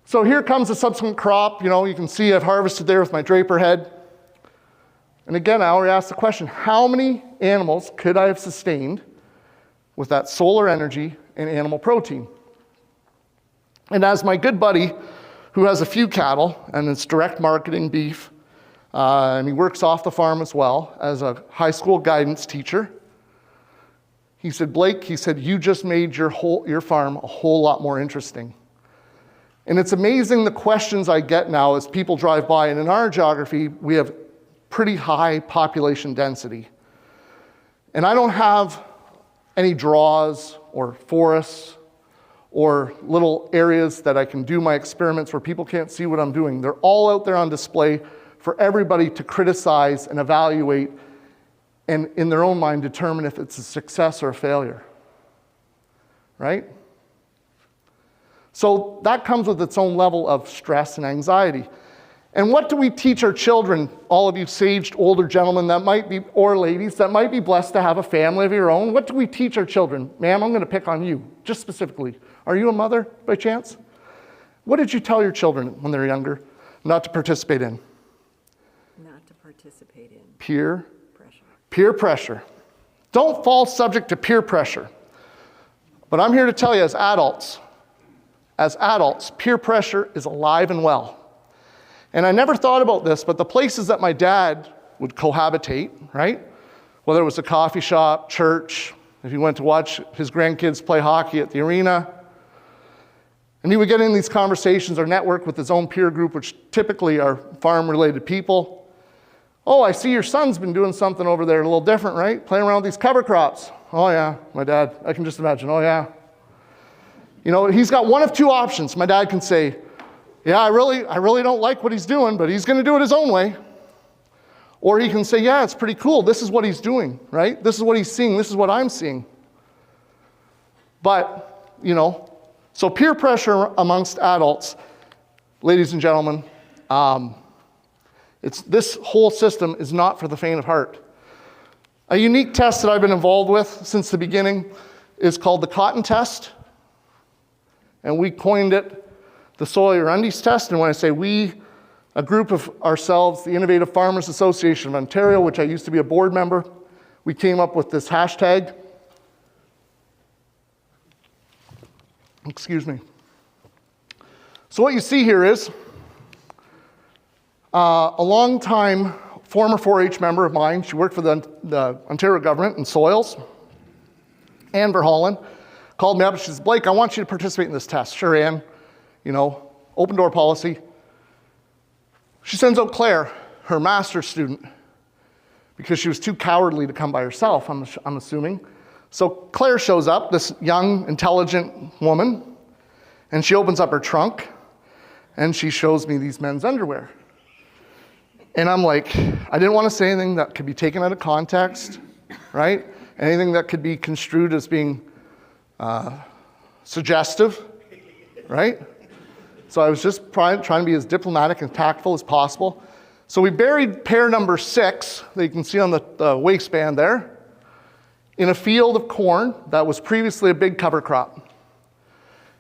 So here comes the subsequent crop. You can see I've harvested there with my draper head. And again, I already asked the question, how many animals could I have sustained with that solar energy and animal protein? And as my good buddy, who has a few cattle, and it's direct marketing beef, and he works off the farm as well as a high school guidance teacher, he said, Blake, you just made your farm a whole lot more interesting. And it's amazing the questions I get now as people drive by, and in our geography, we have pretty high population density. And I don't have any draws or forests or little areas that I can do my experiments where people can't see what I'm doing. They're all out there on display for everybody to criticize and evaluate and in their own mind determine if it's a success or a failure, right? So that comes with its own level of stress and anxiety. And what do we teach our children, all of you saged older gentlemen that might be, or ladies, that might be blessed to have a family of your own? What do we teach our children? Ma'am, I'm going to pick on you, just specifically. Are you a mother by chance? What did you tell your children when they were younger not to participate in?
Not to participate in
Peer
pressure.
Peer pressure. Don't fall subject to peer pressure. But I'm here to tell you as adults, peer pressure is alive and well. And I never thought about this, but the places that my dad would cohabitate, right? Whether it was a coffee shop, church, if he went to watch his grandkids play hockey at the arena, and he would get in these conversations or network with his own peer group, which typically are farm-related people. Oh, I see your son's been doing something over there a little different, right? Playing around with these cover crops. Oh yeah, my dad, I can just imagine, oh yeah. You know, he's got one of two options. My dad can say, yeah, I really don't like what he's doing, but he's gonna do it his own way. Or he can say, yeah, it's pretty cool. This is what he's doing, right? This is what he's seeing. This is what I'm seeing. But, you know, so peer pressure amongst adults, ladies and gentlemen, this whole system is not for the faint of heart. A unique test that I've been involved with since the beginning is called the cotton test. And we coined it the Sawyer Undies test. And when I say we, a group of ourselves, the Innovative Farmers Association of Ontario, which I used to be a board member, we came up with this hashtag. Excuse me. So what you see here is a long-time former 4-H member of mine. She worked for the Ontario government in soils. Ann Verhollen called me up and she says, Blake, I want you to participate in this test. Sure, Ann. You know, open door policy. She sends out Claire, her master's student, because she was too cowardly to come by herself, I'm assuming. So Claire shows up, this young, intelligent woman, and she opens up her trunk, and she shows me these men's underwear. And I'm like, I didn't want to say anything that could be taken out of context, right? Anything that could be construed as being suggestive, right? So I was just trying to be as diplomatic and tactful as possible. So we buried pair number 6, that you can see on the waistband there, in a field of corn that was previously a big cover crop.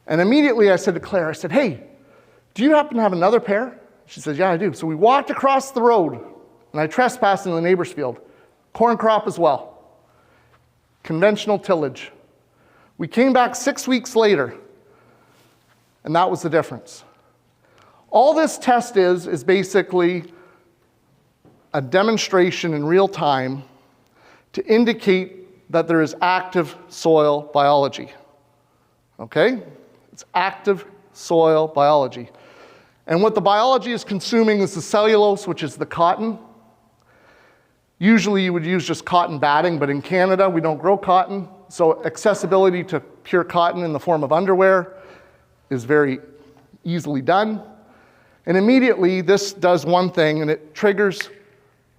And immediately I said to Claire, I said, hey, do you happen to have another pair? She says, yeah, I do. So we walked across the road, and I trespassed in the neighbor's field. Corn crop as well. Conventional tillage. We came back 6 weeks later, and that was the difference. All this test is basically a demonstration in real time to indicate that there is active soil biology. Okay? It's active soil biology. And what the biology is consuming is the cellulose, which is the cotton. Usually you would use just cotton batting, but in Canada we don't grow cotton, so accessibility to pure cotton in the form of underwear is very easily done. And immediately this does one thing, and it triggers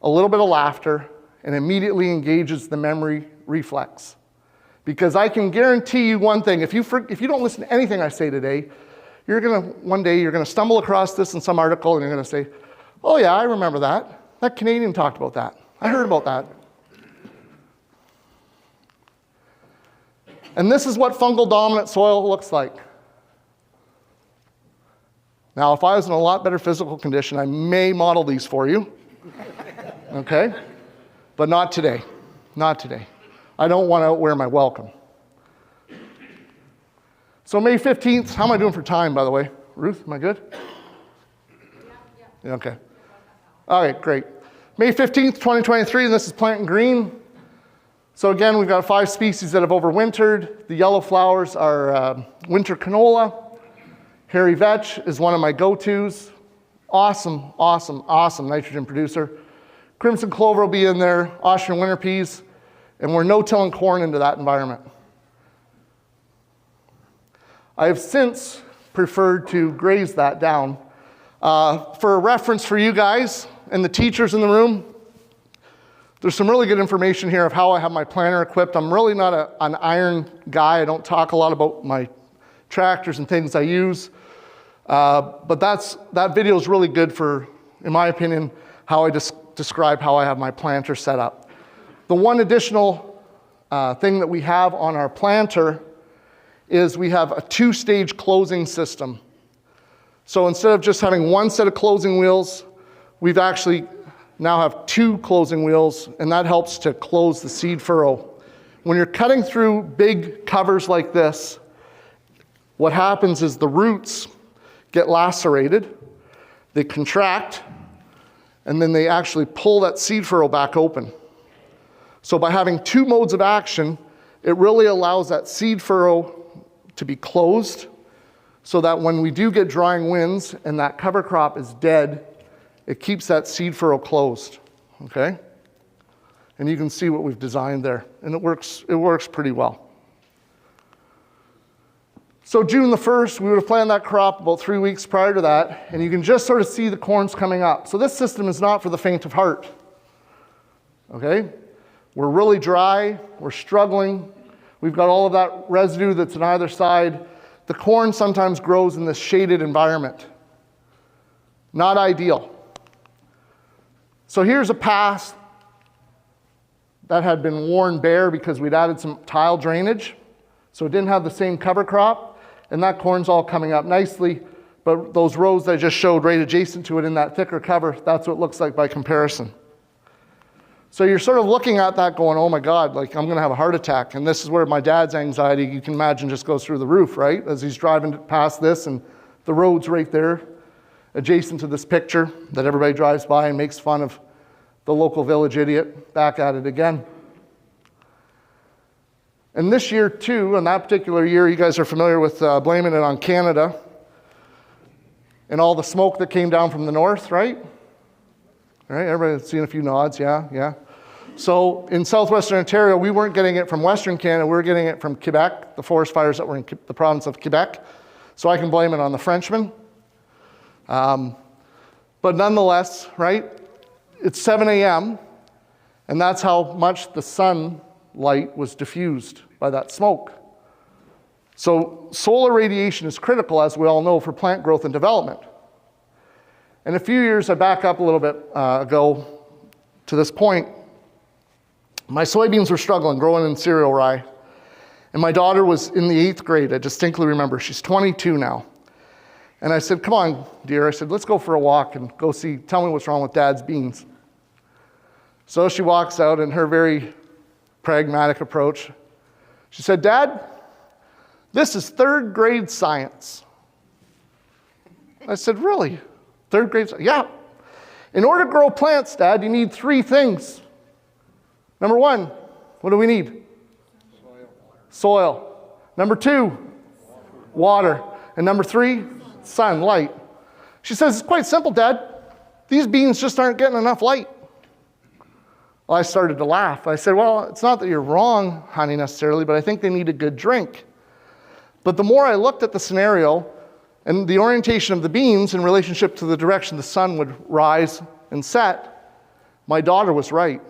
a little bit of laughter and immediately engages the memory reflex. Because I can guarantee you one thing, if you don't listen to anything I say today, one day you're gonna stumble across this in some article and you're gonna say, oh yeah, I remember that. That Canadian talked about that. I heard about that. And this is what fungal dominant soil looks like. Now, if I was in a lot better physical condition, I may model these for you, okay? But not today, not today. I don't want to outwear my welcome. So May 15th, how am I doing for time, by the way? Ruth, am I good? Yeah. Okay. All right, great. May 15th, 2023, and this is planting green. So again, we've got 5 species that have overwintered. The yellow flowers are winter canola. Hairy vetch is one of my go-tos. Awesome, awesome, awesome nitrogen producer. Crimson clover will be in there, Austrian winter peas, and we're no-tilling corn into that environment. I have since preferred to graze that down. For a reference for you guys and the teachers in the room, There's some really good information here of how I have my planter equipped. I'm really not an iron guy. I don't talk a lot about my tractors and things I use. But that video is really good for, in my opinion, how I describe how I have my planter set up. The one additional thing that we have on our planter is we have a 2-stage closing system. So instead of just having one set of closing wheels, we've actually now have 2 closing wheels, and that helps to close the seed furrow. When you're cutting through big covers like this, what happens is the roots get lacerated, they contract, and then they actually pull that seed furrow back open. So by having 2 modes of action, it really allows that seed furrow to be closed so that when we do get drying winds and that cover crop is dead, it keeps that seed furrow closed, okay? And you can see what we've designed there, and it works pretty well. So June the 1st, we would have planted that crop about 3 weeks prior to that, and you can just sort of see the corns coming up. So this system is not for the faint of heart, okay? We're really dry, we're struggling. We've got all of that residue that's on either side. The corn sometimes grows in this shaded environment. Not ideal. So here's a pass that had been worn bare because we'd added some tile drainage. So it didn't have the same cover crop, and that corn's all coming up nicely, but those rows that I just showed right adjacent to it in that thicker cover, that's what it looks like by comparison. So you're sort of looking at that going, oh my God, like I'm gonna have a heart attack. And this is where my dad's anxiety, you can imagine, just goes through the roof, right? As he's driving past this, and the road's right there, adjacent to this picture that everybody drives by and makes fun of the local village idiot. Back at it again. And this year too, in that particular year, you guys are familiar with blaming it on Canada and all the smoke that came down from the north, right? All right, everybody's seen a few nods, yeah. So in southwestern Ontario, we weren't getting it from Western Canada, we were getting it from Quebec, the forest fires that were in the province of Quebec. So I can blame it on the Frenchmen. But nonetheless, right, it's 7 a.m., and that's how much the sunlight was diffused by that smoke. So solar radiation is critical, as we all know, for plant growth and development. And a few years, I back up a little bit ago to this point, my soybeans were struggling, growing in cereal rye. And my daughter was in the 8th grade, I distinctly remember. She's 22 now. And I said, come on, dear. I said, let's go for a walk and go see, tell me what's wrong with Dad's beans. So she walks out in her very pragmatic approach. She said, Dad, this is 3rd grade science. I said, really? 3rd grade? Yeah. In order to grow plants, Dad, you need 3 things. Number 1, what do we need? Soil. Number 2, water. And number 3, sunlight. She says, it's quite simple, Dad. These beans just aren't getting enough light. Well, I started to laugh. I said, well, it's not that you're wrong, honey, necessarily, but I think they need a good drink. But the more I looked at the scenario, and the orientation of the beans in relationship to the direction the sun would rise and set, my daughter was right.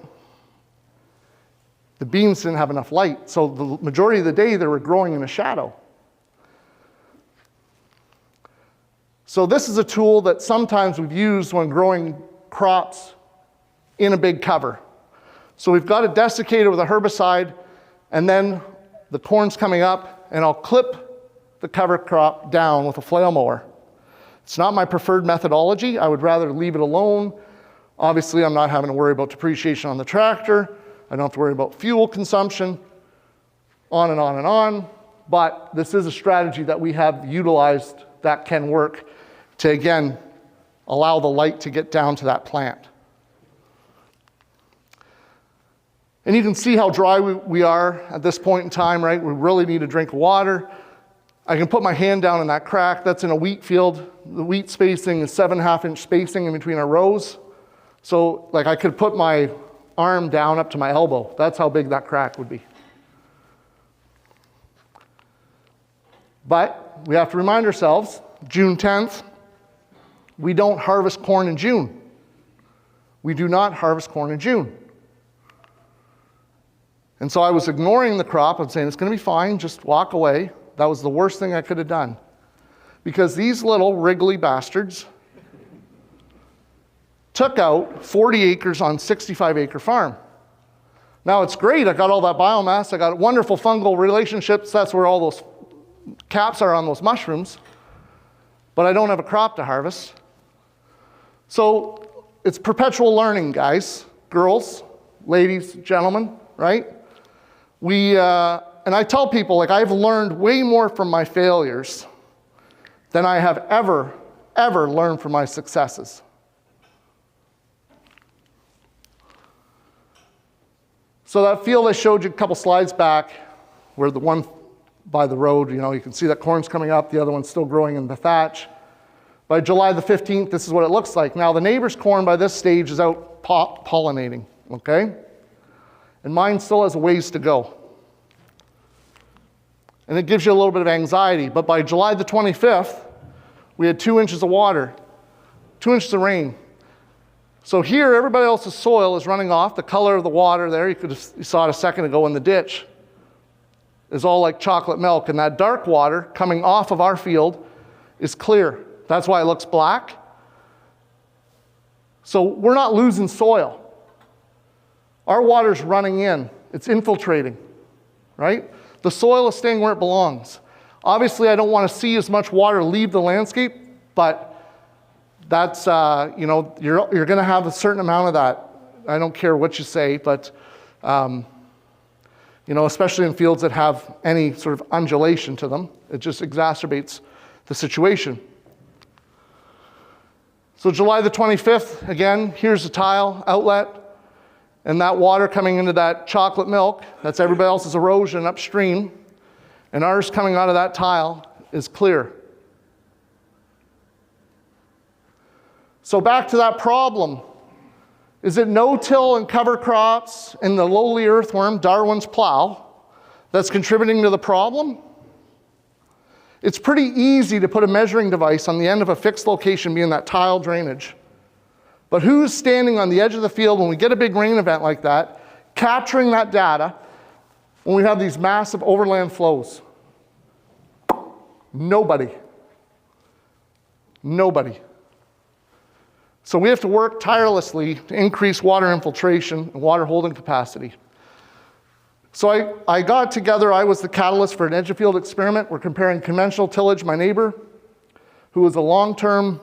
The beans didn't have enough light, so the majority of the day they were growing in a shadow. So this is a tool that sometimes we've used when growing crops in a big cover. So we've got it desiccated with a herbicide, and then the corn's coming up, and I'll clip the cover crop down with a flail mower. It's not my preferred methodology. I would rather leave it alone. Obviously, I'm not having to worry about depreciation on the tractor. I don't have to worry about fuel consumption, on and on and on. But this is a strategy that we have utilized that can work to, again, allow the light to get down to that plant. And you can see how dry we are at this point in time, right? We really need a drink of water. I can put my hand down in that crack. That's in a wheat field. The wheat spacing is 7.5-inch spacing in between our rows. So like I could put my arm down up to my elbow. That's how big that crack would be. But we have to remind ourselves, June 10th, we don't harvest corn in June. We do not harvest corn in June. And so I was ignoring the crop. I'm saying, it's going to be fine, just walk away. That was the worst thing I could have done. Because these little wriggly bastards took out 40 acres on 65-acre farm. Now it's great, I got all that biomass, I got wonderful fungal relationships, that's where all those caps are on those mushrooms, but I don't have a crop to harvest. So it's perpetual learning, guys, girls, ladies, gentlemen, right? And I tell people, like, I've learned way more from my failures than I have ever learned from my successes. So that field I showed you a couple slides back, where the one by the road, you can see that corn's coming up, the other one's still growing in the thatch. By July the 15th, this is what it looks like. Now the neighbor's corn by this stage is out pollinating, okay? And mine still has a ways to go. And it gives you a little bit of anxiety, but by July the 25th, we had 2 inches of water, 2 inches of rain. So here, everybody else's soil is running off. The color of the water there, you saw it a second ago in the ditch, is all like chocolate milk. And that dark water coming off of our field is clear. That's why it looks black. So we're not losing soil. Our water's running in. It's infiltrating, right? The soil is staying where it belongs. Obviously, I don't want to see as much water leave the landscape, but that's, you're going to have a certain amount of that. I don't care what you say, but, especially in fields that have any sort of undulation to them, it just exacerbates the situation. So July the 25th, again, here's the tile outlet, and that water coming into that chocolate milk, that's everybody else's erosion upstream, and ours coming out of that tile is clear. So back to that problem. Is it no-till and cover crops and the lowly earthworm, Darwin's plow, that's contributing to the problem? It's pretty easy to put a measuring device on the end of a fixed location, being that tile drainage. But who's standing on the edge of the field when we get a big rain event like that, capturing that data when we have these massive overland flows? Nobody. Nobody. So we have to work tirelessly to increase water infiltration and water holding capacity. So I got together, I was the catalyst for an edge of field experiment. We're comparing conventional tillage, my neighbor, who was a long-term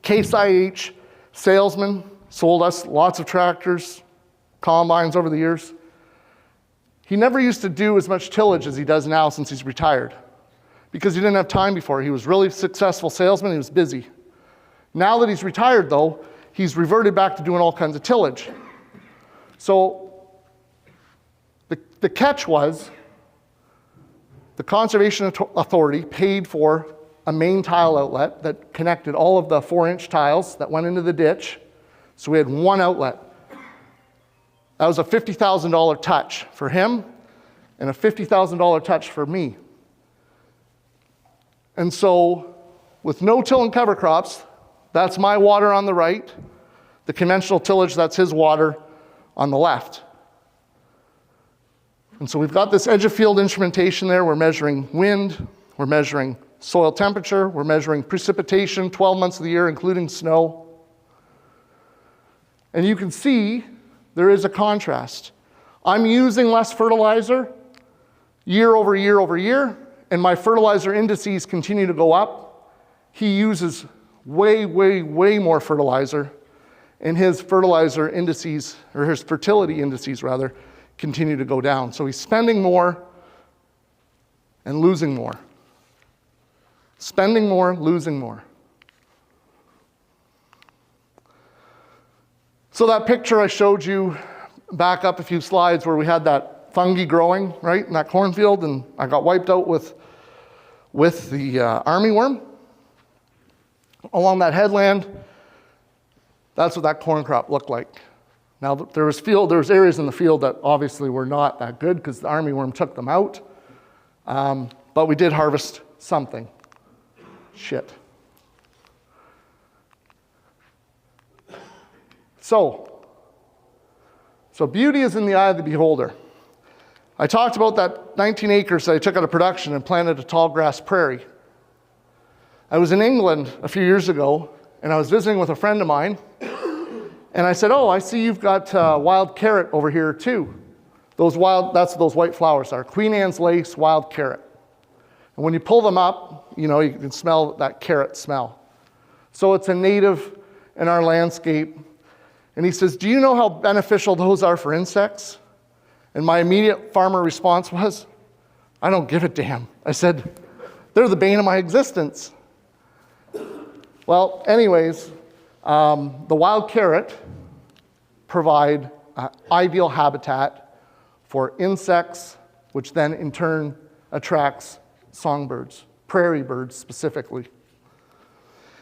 Case IH salesman, sold us lots of tractors, combines over the years. He never used to do as much tillage as he does now since he's retired, because he didn't have time before. He was a really successful salesman, he was busy. Now that he's retired, though, he's reverted back to doing all kinds of tillage. So the catch was the Conservation Authority paid for a main tile outlet that connected all of the 4-inch tiles that went into the ditch. So we had one outlet. That was a $50,000 touch for him and a $50,000 touch for me. And so with no-till and cover crops, that's my water on the right. The conventional tillage, that's his water on the left. And so we've got this edge of field instrumentation there. We're measuring wind, we're measuring soil temperature, we're measuring precipitation 12 months of the year, including snow. And you can see there is a contrast. I'm using less fertilizer year over year over year, and my fertilizer indices continue to go up. He uses way, way, way more fertilizer, and his fertilizer indices, or his fertility indices rather, continue to go down. So he's spending more and losing more. Spending more, losing more. So that picture I showed you, back up a few slides, where we had that fungi growing, right, in that cornfield, and I got wiped out with the armyworm. Along that headland, that's what that corn crop looked like. Now, there was areas in the field that obviously were not that good because the armyworm took them out, but we did harvest something. Shit. So beauty is in the eye of the beholder. I talked about that 19 acres that I took out of production and planted a tall grass prairie. I was in England a few years ago, and I was visiting with a friend of mine, and I said, oh, I see you've got wild carrot over here too. That's what those white flowers are, Queen Anne's lace, wild carrot. And when you pull them up, you can smell that carrot smell. So it's a native in our landscape. And he says, do you know how beneficial those are for insects? And my immediate farmer response was, I don't give a damn. I said, they're the bane of my existence. Well, anyways, the wild carrot provide ideal habitat for insects, which then in turn attracts songbirds, prairie birds specifically.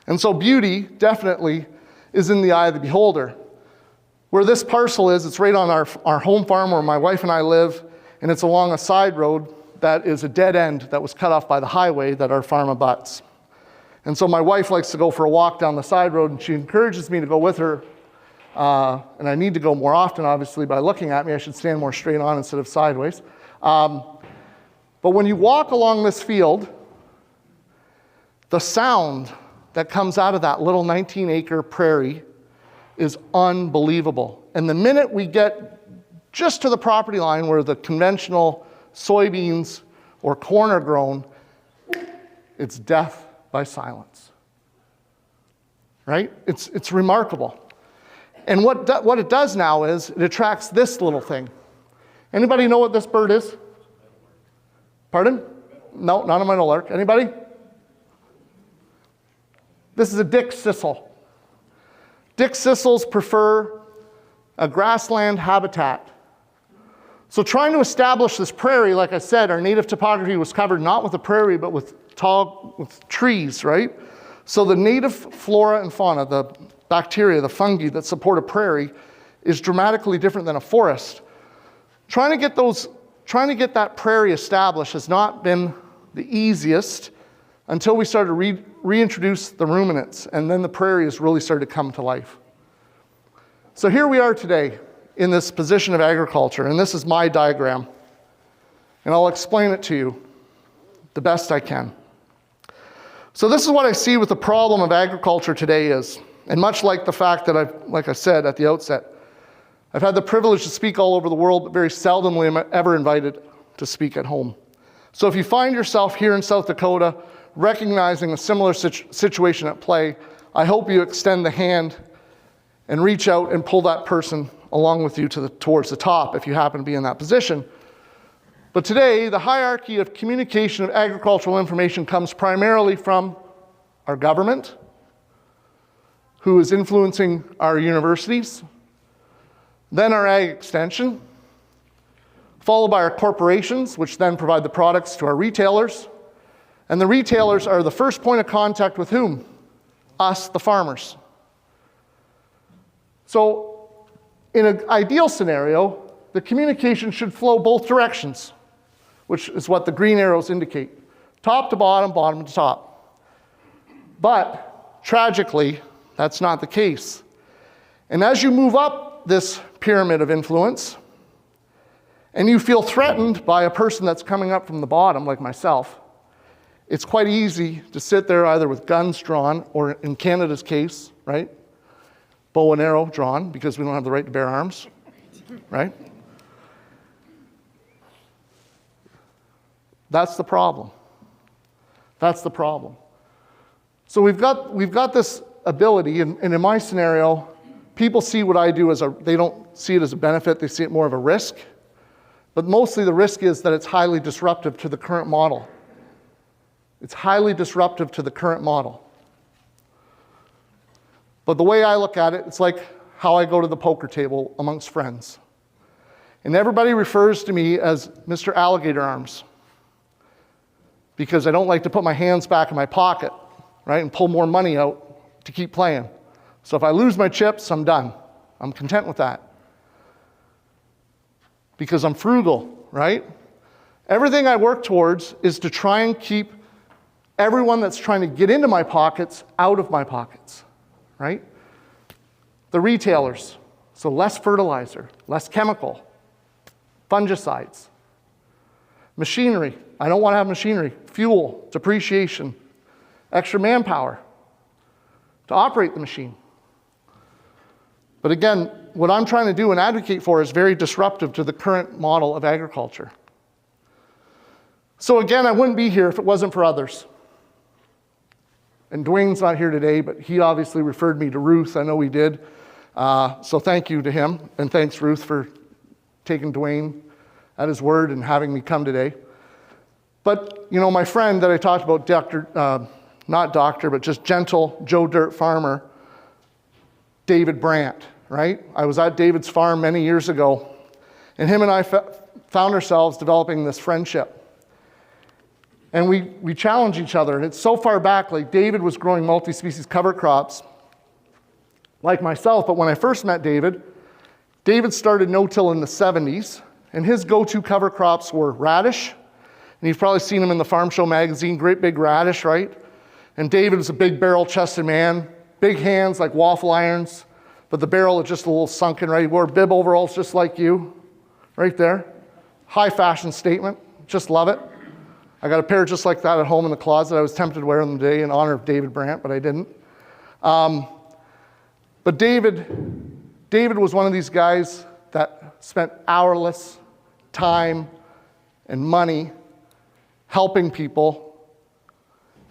And so beauty definitely is in the eye of the beholder. Where this parcel is, it's right on our home farm where my wife and I live, and it's along a side road that is a dead end that was cut off by the highway that our farm abuts. And so my wife likes to go for a walk down the side road, and she encourages me to go with her. And I need to go more often, obviously, by looking at me. I should stand more straight on instead of sideways. But when you walk along this field, the sound that comes out of that little 19-acre prairie is unbelievable. And the minute we get just to the property line where the conventional soybeans or corn are grown, it's death by silence. Right? It's remarkable. And what it does now is it attracts this little thing. Anybody know what this bird is? Pardon? No, not a meadowlark. Anybody? This is a dick sissel. Dick sissels prefer a grassland habitat. So trying to establish this prairie, like I said, our native topography was covered not with a prairie, but with trees, right? So the native flora and fauna, the bacteria, the fungi that support a prairie, is dramatically different than a forest. Trying to get that prairie established has not been the easiest until we started to reintroduce the ruminants, and then the prairie has really started to come to life. So here we are today in this position of agriculture, and this is my diagram, and I'll explain it to you the best I can. So this is what I see with the problem of agriculture today is, and much like the fact that like I said at the outset, I've had the privilege to speak all over the world, but very seldomly am I ever invited to speak at home. So if you find yourself here in South Dakota recognizing a similar situation at play, I hope you extend the hand and reach out and pull that person along with you towards the top if you happen to be in that position. But today, the hierarchy of communication of agricultural information comes primarily from our government, who is influencing our universities, then our ag extension, followed by our corporations, which then provide the products to our retailers. And the retailers are the first point of contact with whom? Us, the farmers. So in an ideal scenario, the communication should flow both directions, which is what the green arrows indicate. Top to bottom, bottom to top. But tragically, that's not the case. And as you move up this pyramid of influence, and you feel threatened by a person that's coming up from the bottom, like myself, it's quite easy to sit there either with guns drawn, or in Canada's case, right, bow and arrow drawn, because we don't have the right to bear arms, right? That's the problem. That's the problem. So we've got this ability, and in my scenario, people see what I do they don't see it as a benefit, they see it more of a risk. But mostly the risk is that it's highly disruptive to the current model. It's highly disruptive to the current model. But the way I look at it, it's like how I go to the poker table amongst friends. And everybody refers to me as Mr. Alligator Arms, because I don't like to put my hands back in my pocket, right, and pull more money out to keep playing. So if I lose my chips, I'm done. I'm content with that. Because I'm frugal, right? Everything I work towards is to try and keep everyone that's trying to get into my pockets out of my pockets, right? The retailers, so less fertilizer, less chemical, fungicides, Machinery. I don't want to have machinery. Fuel, depreciation, extra manpower to operate the machine. But again, what I'm trying to do and advocate for is very disruptive to the current model of agriculture. So again, I wouldn't be here if it wasn't for others. And Dwayne's not here today, but he obviously referred me to Ruth. I know he did. So thank you to him, and thanks, Ruth, for taking Dwayne at his word and having me come today. But, you know, my friend that I talked about, but just gentle Joe Dirt farmer, David Brandt, right? I was at David's farm many years ago, and him and I found ourselves developing this friendship. And we challenge each other, and it's so far back, like David was growing multi-species cover crops, like myself, but when I first met David started no-till in the 70s, and his go-to cover crops were radish, and you've probably seen him in the Farm Show magazine, great big radish, right? And David was a big barrel-chested man, big hands like waffle irons, but the barrel is just a little sunken, right? He wore bib overalls just like you, right there. High fashion statement, just love it. I got a pair just like that at home in the closet. I was tempted to wear them today in honor of David Brandt, but I didn't. But David was one of these guys that spent hourless time and money helping people.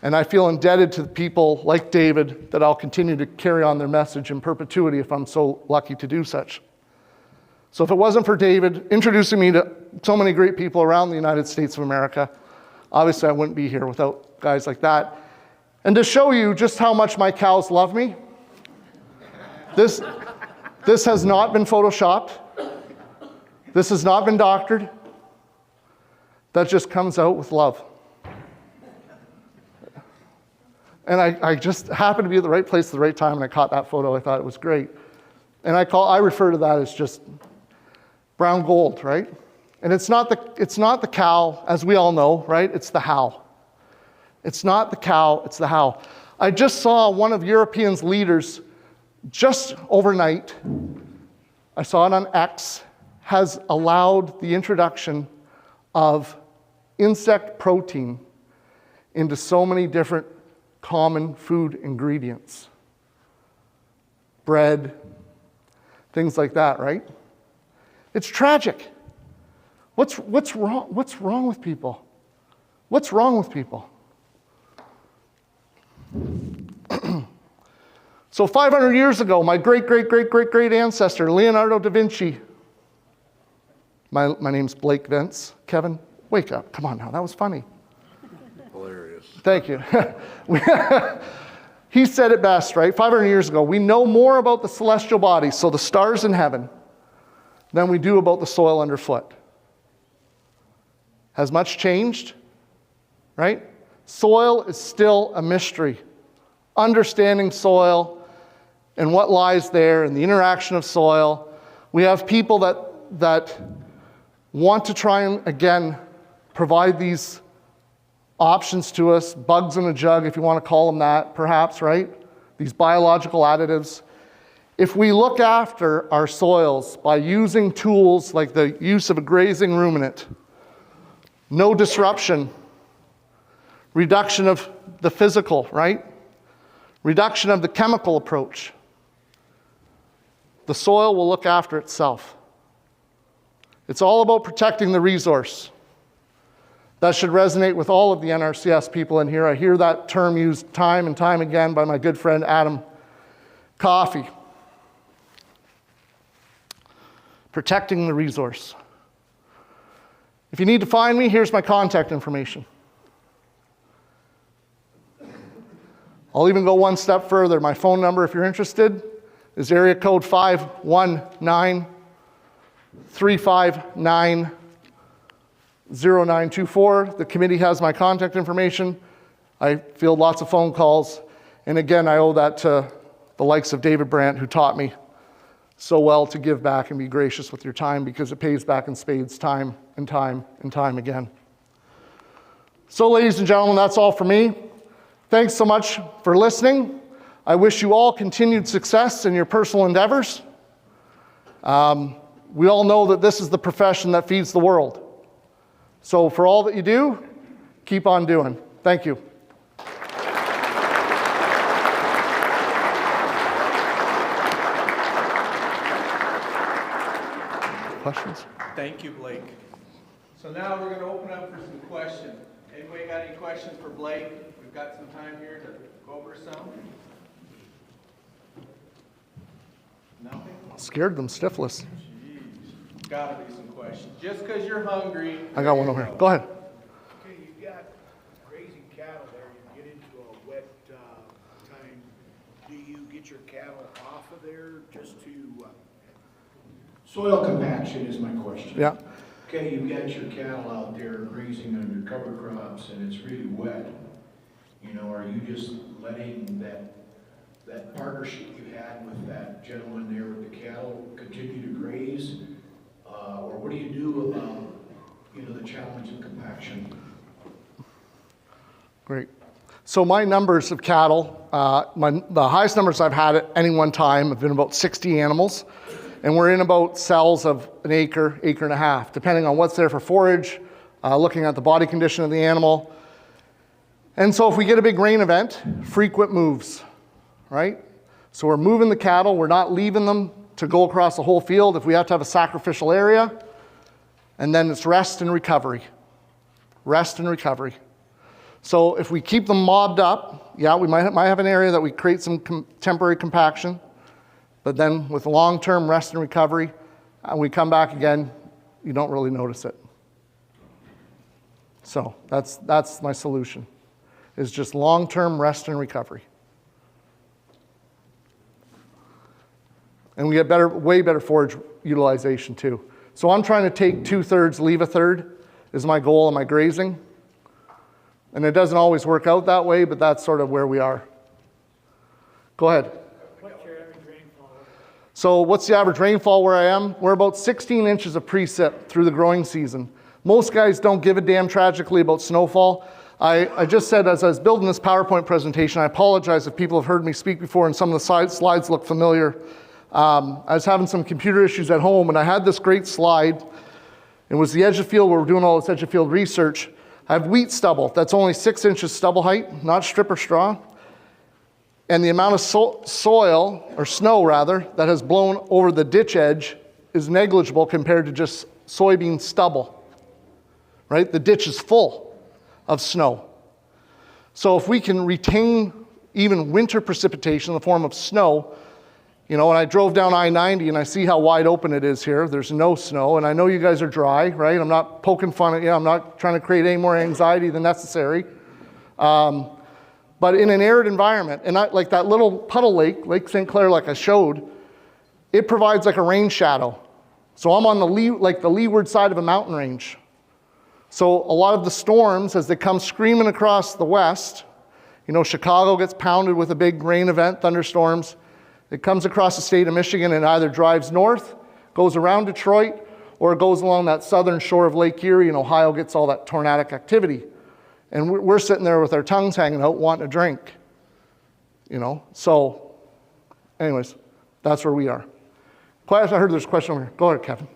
And I feel indebted to people like David that I'll continue to carry on their message in perpetuity if I'm so lucky to do such. So if it wasn't for David introducing me to so many great people around the United States of America, obviously I wouldn't be here without guys like that. And to show you just how much my cows love me, this has not been photoshopped. This has not been doctored. That just comes out with love. And I just happened to be at the right place at the right time, and I caught that photo. I thought it was great. And I refer to that as just brown gold, right? And it's not the cow, as we all know, right? It's the how. It's not the cow, it's the how. I just saw one of Europeans' leaders just overnight, I saw it on X, has allowed the introduction of insect protein into so many different common food ingredients. Bread, things like that, right? It's tragic. What's wrong with people? What's wrong with people? So 500 years ago, my great ancestor, Leonardo da Vinci, my name's Blake Vince. Kevin, wake up. Come on now, that was funny.
Hilarious.
Thank you. He said it best, right? 500 years ago, we know more about the celestial bodies, so the stars in heaven, than we do about the soil underfoot. Has much changed? Right? Soil is still a mystery. Understanding soil and what lies there and the interaction of soil. We have people that want to try and, again, provide these options to us, bugs in a jug, if you want to call them that, perhaps, right? These biological additives. If we look after our soils by using tools like the use of a grazing ruminant, no disruption, reduction of the physical, right? Reduction of the chemical approach. The soil will look after itself. It's all about protecting the resource. That should resonate with all of the NRCS people in here. I hear that term used time and time again by my good friend Adam Coffey. Protecting the resource. If you need to find me, here's my contact information. I'll even go one step further. My phone number, if you're interested, is area code 519-359-0924. The committee has my contact information. I field lots of phone calls. And again, I owe that to the likes of David Brandt, who taught me so well to give back and be gracious with your time, because it pays back in spades time and time and time again. So, ladies and gentlemen, that's all for me. Thanks so much for listening. I wish you all continued success in your personal endeavors. We all know that this is the profession that feeds the world. So for all that you do, keep on doing. Thank you. Questions?
Thank you, Blake. So now we're going to open up for some questions. Anybody got any questions for Blake? We've got some time here to go over some. Nothing?
Scared them stiffless.
Jeez. Got to be some questions. Just because you're hungry.
I got one over here. Go ahead.
Okay, you've got grazing cattle there, you get into a wet time. Do you get your cattle off of there just to, soil compaction is my question.
Yeah.
Okay, you've got your cattle out there grazing on your cover crops and it's really wet. You know, are you just letting that partnership you had with that gentleman there with the cattle continue to graze? Or what do you do about, you know, the challenge of compaction?
Great. So my numbers of cattle, the highest numbers I've had at any one time have been about 60 animals. And we're in about cells of an acre, acre and a half, depending on what's there for forage, looking at the body condition of the animal. And so if we get a big rain event, frequent moves, right? So we're moving the cattle, we're not leaving them to go across the whole field if we have to have a sacrificial area. And then it's rest and recovery. Rest and recovery. So if we keep them mobbed up, yeah, we might have an area that we create some temporary compaction. But then with long-term rest and recovery, we come back again, you don't really notice it. So that's my solution, is just long-term rest and recovery. And we get way better forage utilization too. So I'm trying to take 2/3, leave 1/3 is my goal in my grazing. And it doesn't always work out that way, but that's sort of where we are. Go ahead. So what's the average rainfall where I am? We're about 16 inches of precip through the growing season. Most guys don't give a damn tragically about snowfall. I just said as I was building this PowerPoint presentation, I apologize if people have heard me speak before and some of the slides look familiar. I was having some computer issues at home and I had this great slide. It was the edge of field where we're doing all this edge of field research. I have wheat stubble that's only 6 inches stubble height, not strip or straw. And the amount of soil, or snow rather, that has blown over the ditch edge is negligible compared to just soybean stubble, right? The ditch is full of snow. So if we can retain even winter precipitation in the form of snow, you know, when I drove down I-90 and I see how wide open it is here, there's no snow, and I know you guys are dry, right? I'm not poking fun at you, I'm not trying to create any more anxiety than necessary. But in an arid environment, and like that little puddle lake, Lake St. Clair like I showed, it provides like a rain shadow. So I'm on the leeward side of a mountain range. So a lot of the storms, as they come screaming across the west, you know, Chicago gets pounded with a big rain event, thunderstorms. It comes across the state of Michigan and either drives north, goes around Detroit, or it goes along that southern shore of Lake Erie, and Ohio gets all that tornadic activity. And we're sitting there with our tongues hanging out wanting a drink, you know? So anyways, that's where we are. I heard there's a question over here. Go ahead, Kevin.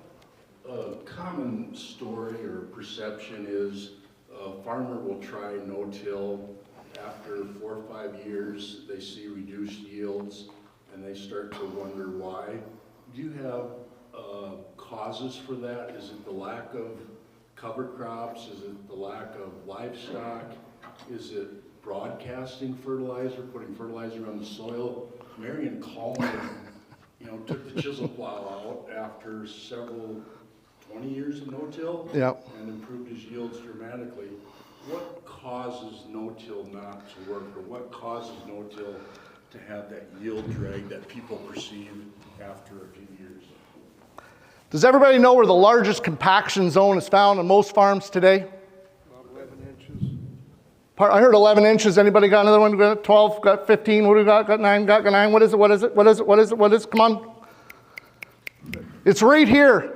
A common story or perception is a farmer will try no-till. After 4 or 5 years, they see reduced yields and they start to wonder why. Do you have causes for that? Is it the lack of cover crops? Is it the lack of livestock? Is it broadcasting fertilizer, putting fertilizer on the soil? Marion Coleman, you know, took the chisel plow out after 20 years of no-till,
Yep.
and improved his yields dramatically. What causes no-till not to work, or what causes no-till to have that yield drag that people perceive after a few years?
Does everybody know where the largest compaction zone is found on most farms today?
About 11 inches.
I heard 11 inches. Anybody got another one? Got 12? Got 15? What do we got? Got 9? Got 9? What is it? What is it? What is it? What is it? What is it? Come on. It's right here.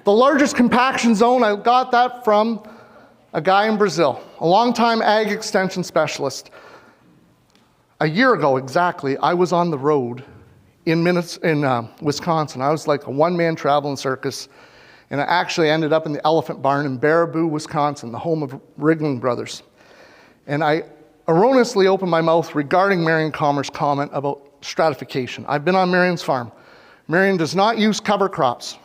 The largest compaction zone, I got that from a guy in Brazil, a longtime ag extension specialist. A year ago exactly, I was on the road in Wisconsin. I was like a one-man traveling circus, And I actually ended up in the elephant barn in Baraboo, Wisconsin, the home of Ringling Brothers. And I erroneously opened my mouth regarding Marion Calmer's comment about stratification. I've been on Marion's farm. Marion does not use cover crops.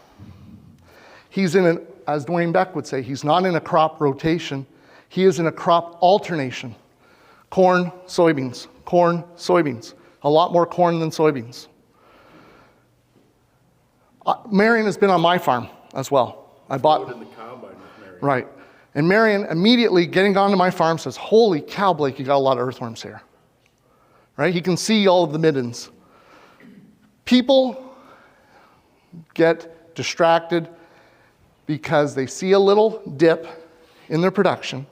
He's in an, as Dwayne Beck would say, he's not in a crop rotation. He is in a crop alternation. Corn, soybeans, corn, soybeans. A lot more corn than soybeans. Marion has been on my farm as well. I bought
in the combine with Mary.
right. And Marion immediately getting onto my farm says, "Holy cow, Blake, you got a lot of earthworms here." Right? He can see all of the middens. People get distracted because they see a little dip in their production,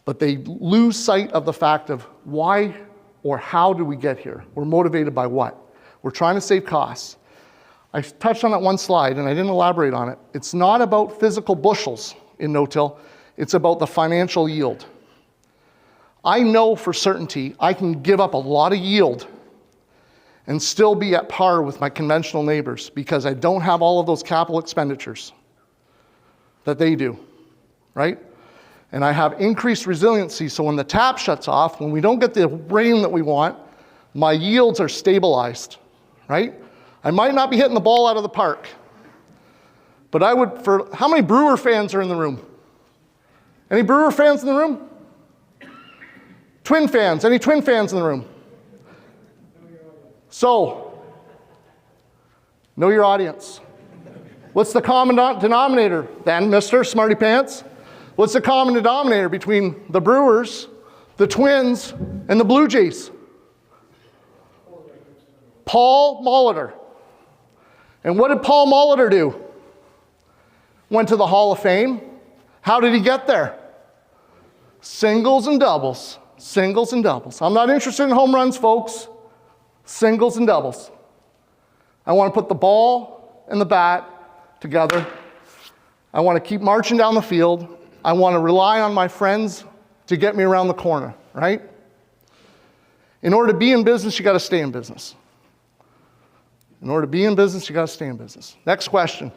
but they lose sight of the fact of why or how do we get here? We're motivated by what? We're trying to save costs. I touched on it one slide and I didn't elaborate on it. It's not about physical bushels in no-till, it's about the financial yield. I know for certainty I can give up a lot of yield and still be at par with my conventional neighbors because I don't have all of those capital expenditures that they do, right? And I have increased resiliency, so when the tap shuts off, when we don't get the rain that we want, my yields are stabilized, right? I might not be hitting the ball out of the park, but I would, for, how many Brewer fans are in the room? Any Brewer fans in the room? Twin fans, any Twin fans in the room? So, know your audience. What's the common denominator then, Mr. Smarty Pants? What's the common denominator between the Brewers, the Twins, and the Blue Jays? Paul Molitor. And what did Paul Molitor do? Went to the Hall of Fame. How did he get there? Singles and doubles. Singles and doubles. I'm not interested in home runs, folks. Singles and doubles. I want to put the ball and the bat together. I want to keep marching down the field. I want to rely on my friends to get me around the corner, right? In order to be in business, you got to stay in business. In order to be in business, you got to stay in business. Next question.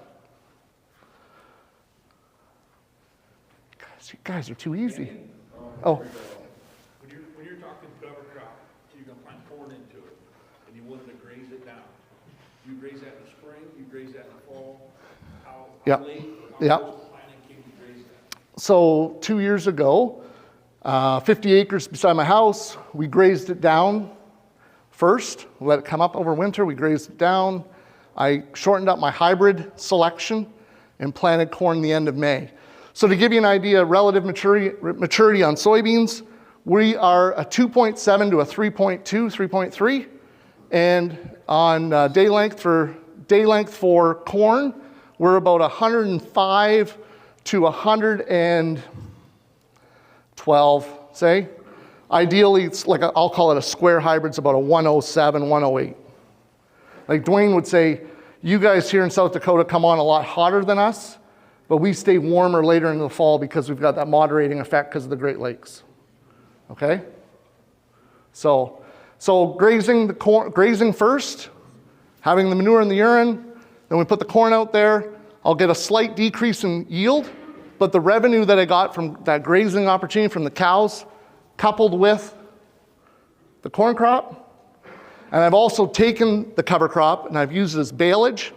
Guys, you guys are too easy. Oh.
When you're talking cover crop, you're gonna plant corn into it, and you wanted to graze it down. You graze that in the spring, you graze that in the fall. How
Yep.
late or how
Yep.
close to planting can you graze that?
So 2 years ago, 50 acres beside my house, we grazed it down first. We let it come up over winter, we grazed it down. I shortened up my hybrid selection and planted corn the end of May. So to give you an idea, relative maturity on soybeans, we are a 2.7 to a 3.2, 3.3. And on day length for corn, we're about 105 to 112, say. Ideally, it's like I'll call it a square hybrid. It's about a 107, 108. Like Dwayne would say, you guys here in South Dakota come on a lot hotter than us, but we stay warmer later in the fall because we've got that moderating effect because of the Great Lakes. Okay? So grazing first, having the manure in the urine, then we put the corn out there. I'll get a slight decrease in yield, but the revenue that I got from that grazing opportunity from the cows, coupled with the corn crop, and I've also taken the cover crop and I've used it as baleage,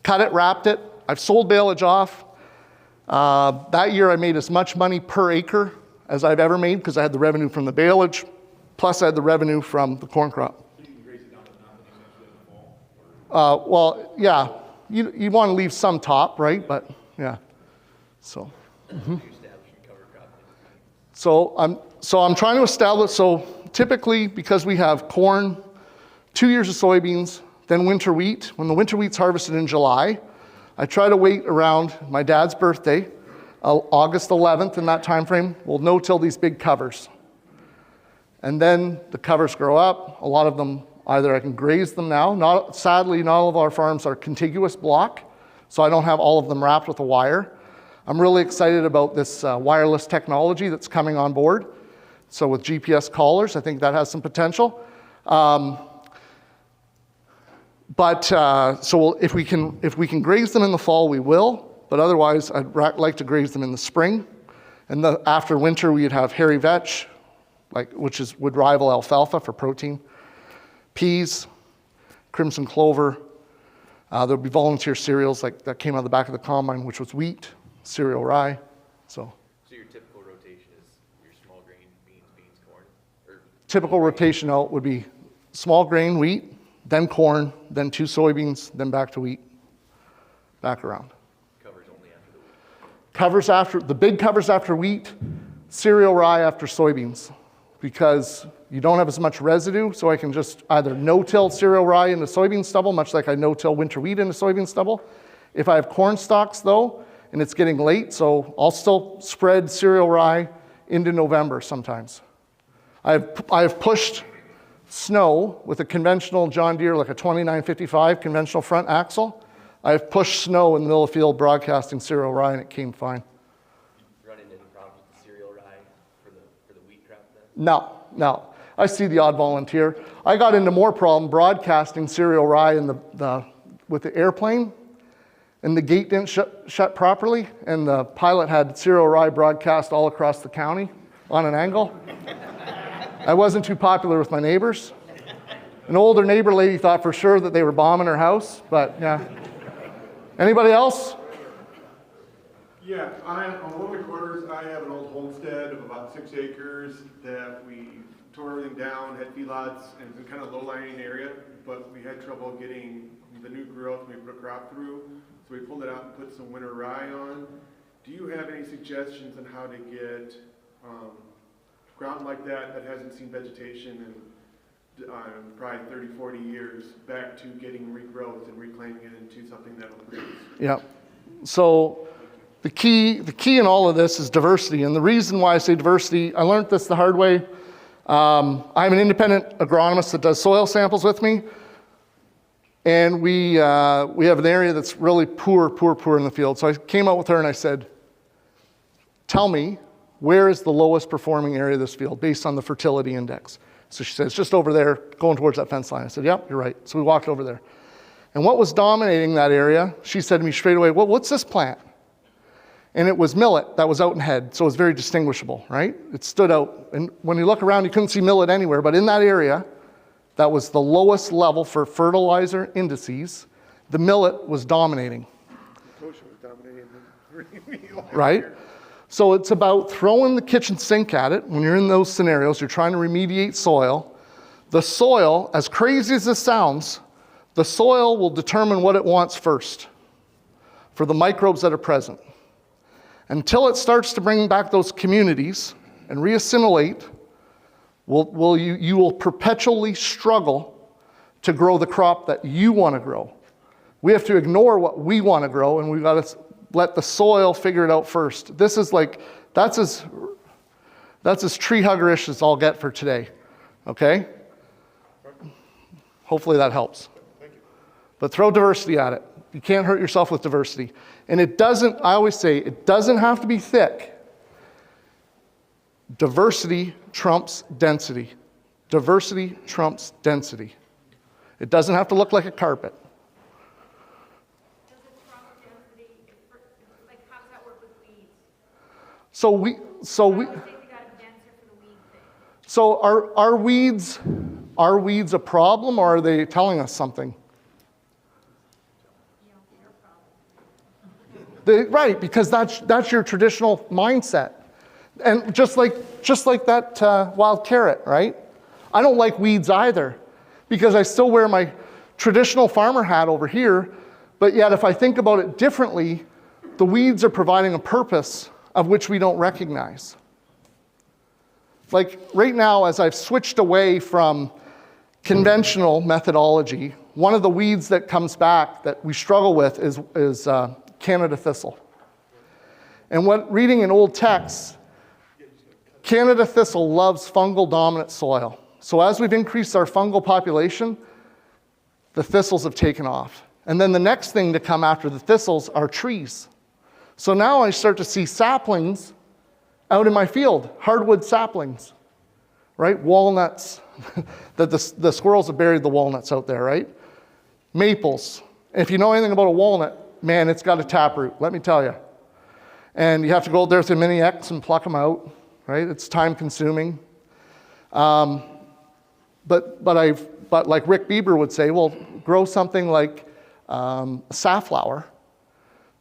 cut it, wrapped it. I've sold baleage off. That year I made as much money per acre as I've ever made because I had the revenue from the baleage, plus I had the revenue from the corn crop.
So you can graze it down to nothing essentially in the fall?
Well, yeah, you want to leave some top, right? But yeah, so. So I'm trying to establish, so typically because we have corn, 2 years of soybeans, then winter wheat. When the winter wheat's harvested in July, I try to wait around my dad's birthday, August 11th in that time frame. We'll no-till these big covers. And then the covers grow up. A lot of them, either I can graze them now. Sadly, not all of our farms are contiguous block, so I don't have all of them wrapped with a wire. I'm really excited about this wireless technology that's coming on board. So with GPS collars, I think that has some potential. But so if we can graze them in the fall, we will. But otherwise, I'd like to graze them in the spring. And after winter, we'd have hairy vetch, would rival alfalfa for protein, peas, crimson clover. There'll be volunteer cereals like that came out of the back of the combine, which was wheat, cereal rye. So
your typical rotation is your small grain, beans, corn? Or
typical rotation out would be small grain, wheat, then corn, then 2 soybeans, then back to wheat, back around.
covers only after the week?
The big covers after wheat, cereal rye after soybeans, because you don't have as much residue, so I can just either no-till cereal rye into soybean stubble, much like I no-till winter wheat into soybean stubble. If I have corn stalks though, and it's getting late, so I'll still spread cereal rye into November sometimes. I've pushed snow with a conventional John Deere, like a 2955 conventional front axle. I've pushed snow in the middle of the field broadcasting cereal rye, and it came fine.
Run into any problems with the cereal rye for the wheat crop then?
No. I see the odd volunteer. I got into more problem broadcasting cereal rye with the airplane, and the gate didn't shut properly, and the pilot had cereal rye broadcast all across the county on an angle. I wasn't too popular with my neighbors. An older neighbor lady thought for sure that they were bombing her house, but yeah. Anybody else?
Yeah, on one of my quarters, I have an old homestead of about 6 acres that we tore everything down, had feedlots, and it's a kind of low-lying area, but we had trouble getting the new growth when we put a crop through, so we pulled it out and put some winter rye on. Do you have any suggestions on how to get ground like that hasn't seen vegetation in probably 30, 40 years back to getting regrowth and reclaiming it into something that will produce?
Yeah. So the key in all of this is diversity. And the reason why I say diversity, I learned this the hard way. I have an independent agronomist that does soil samples with me. And we have an area that's really poor in the field. So I came out with her and I said, tell me, where is the lowest performing area of this field based on the fertility index? So she said, it's just over there, going towards that fence line. I said, yep, you're right. So we walked over there. And what was dominating that area, she said to me straight away, well, what's this plant? And it was millet that was out in head, so it was very distinguishable, right? It stood out. And when you look around, you couldn't see millet anywhere, but in that area, that was the lowest level for fertilizer indices. The millet was dominating.
Kosher was dominating the
Right? So it's about throwing the kitchen sink at it. When you're in those scenarios, you're trying to remediate soil. The soil, as crazy as this sounds, the soil will determine what it wants first for the microbes that are present. Until it starts to bring back those communities and reassimilate, you will perpetually struggle to grow the crop that you want to grow. We have to ignore what we want to grow, and we've got to let the soil figure it out first. This is like, that's as tree hugger-ish as I'll get for today, okay? Hopefully that helps. But throw diversity at it. You can't hurt yourself with diversity. And it doesn't, I always say, it doesn't have to be thick. Diversity trumps density. Diversity trumps density. It doesn't have to look like a carpet.
Does it trump density? Like, how does that work with weeds?
So we
I always think we got to be denser for the weed thing.
So are weeds a problem, or are they telling us something? Right, because that's your traditional mindset. And just like that wild carrot, right? I don't like weeds either, because I still wear my traditional farmer hat over here, but yet if I think about it differently, the weeds are providing a purpose of which we don't recognize. Like right now, as I've switched away from conventional methodology, one of the weeds that comes back that we struggle with is Canada thistle. And what reading in old texts, Canada thistle loves fungal dominant soil. So as we've increased our fungal population, the thistles have taken off. And then the next thing to come after the thistles are trees. So now I start to see saplings out in my field, hardwood saplings, right? Walnuts, the squirrels have buried the walnuts out there, right? Maples. If you know anything about a walnut, man, it's got a taproot, let me tell you. And you have to go there with a mini X and pluck them out, right? It's time consuming. But like Rick Bieber would say, well, grow something like a safflower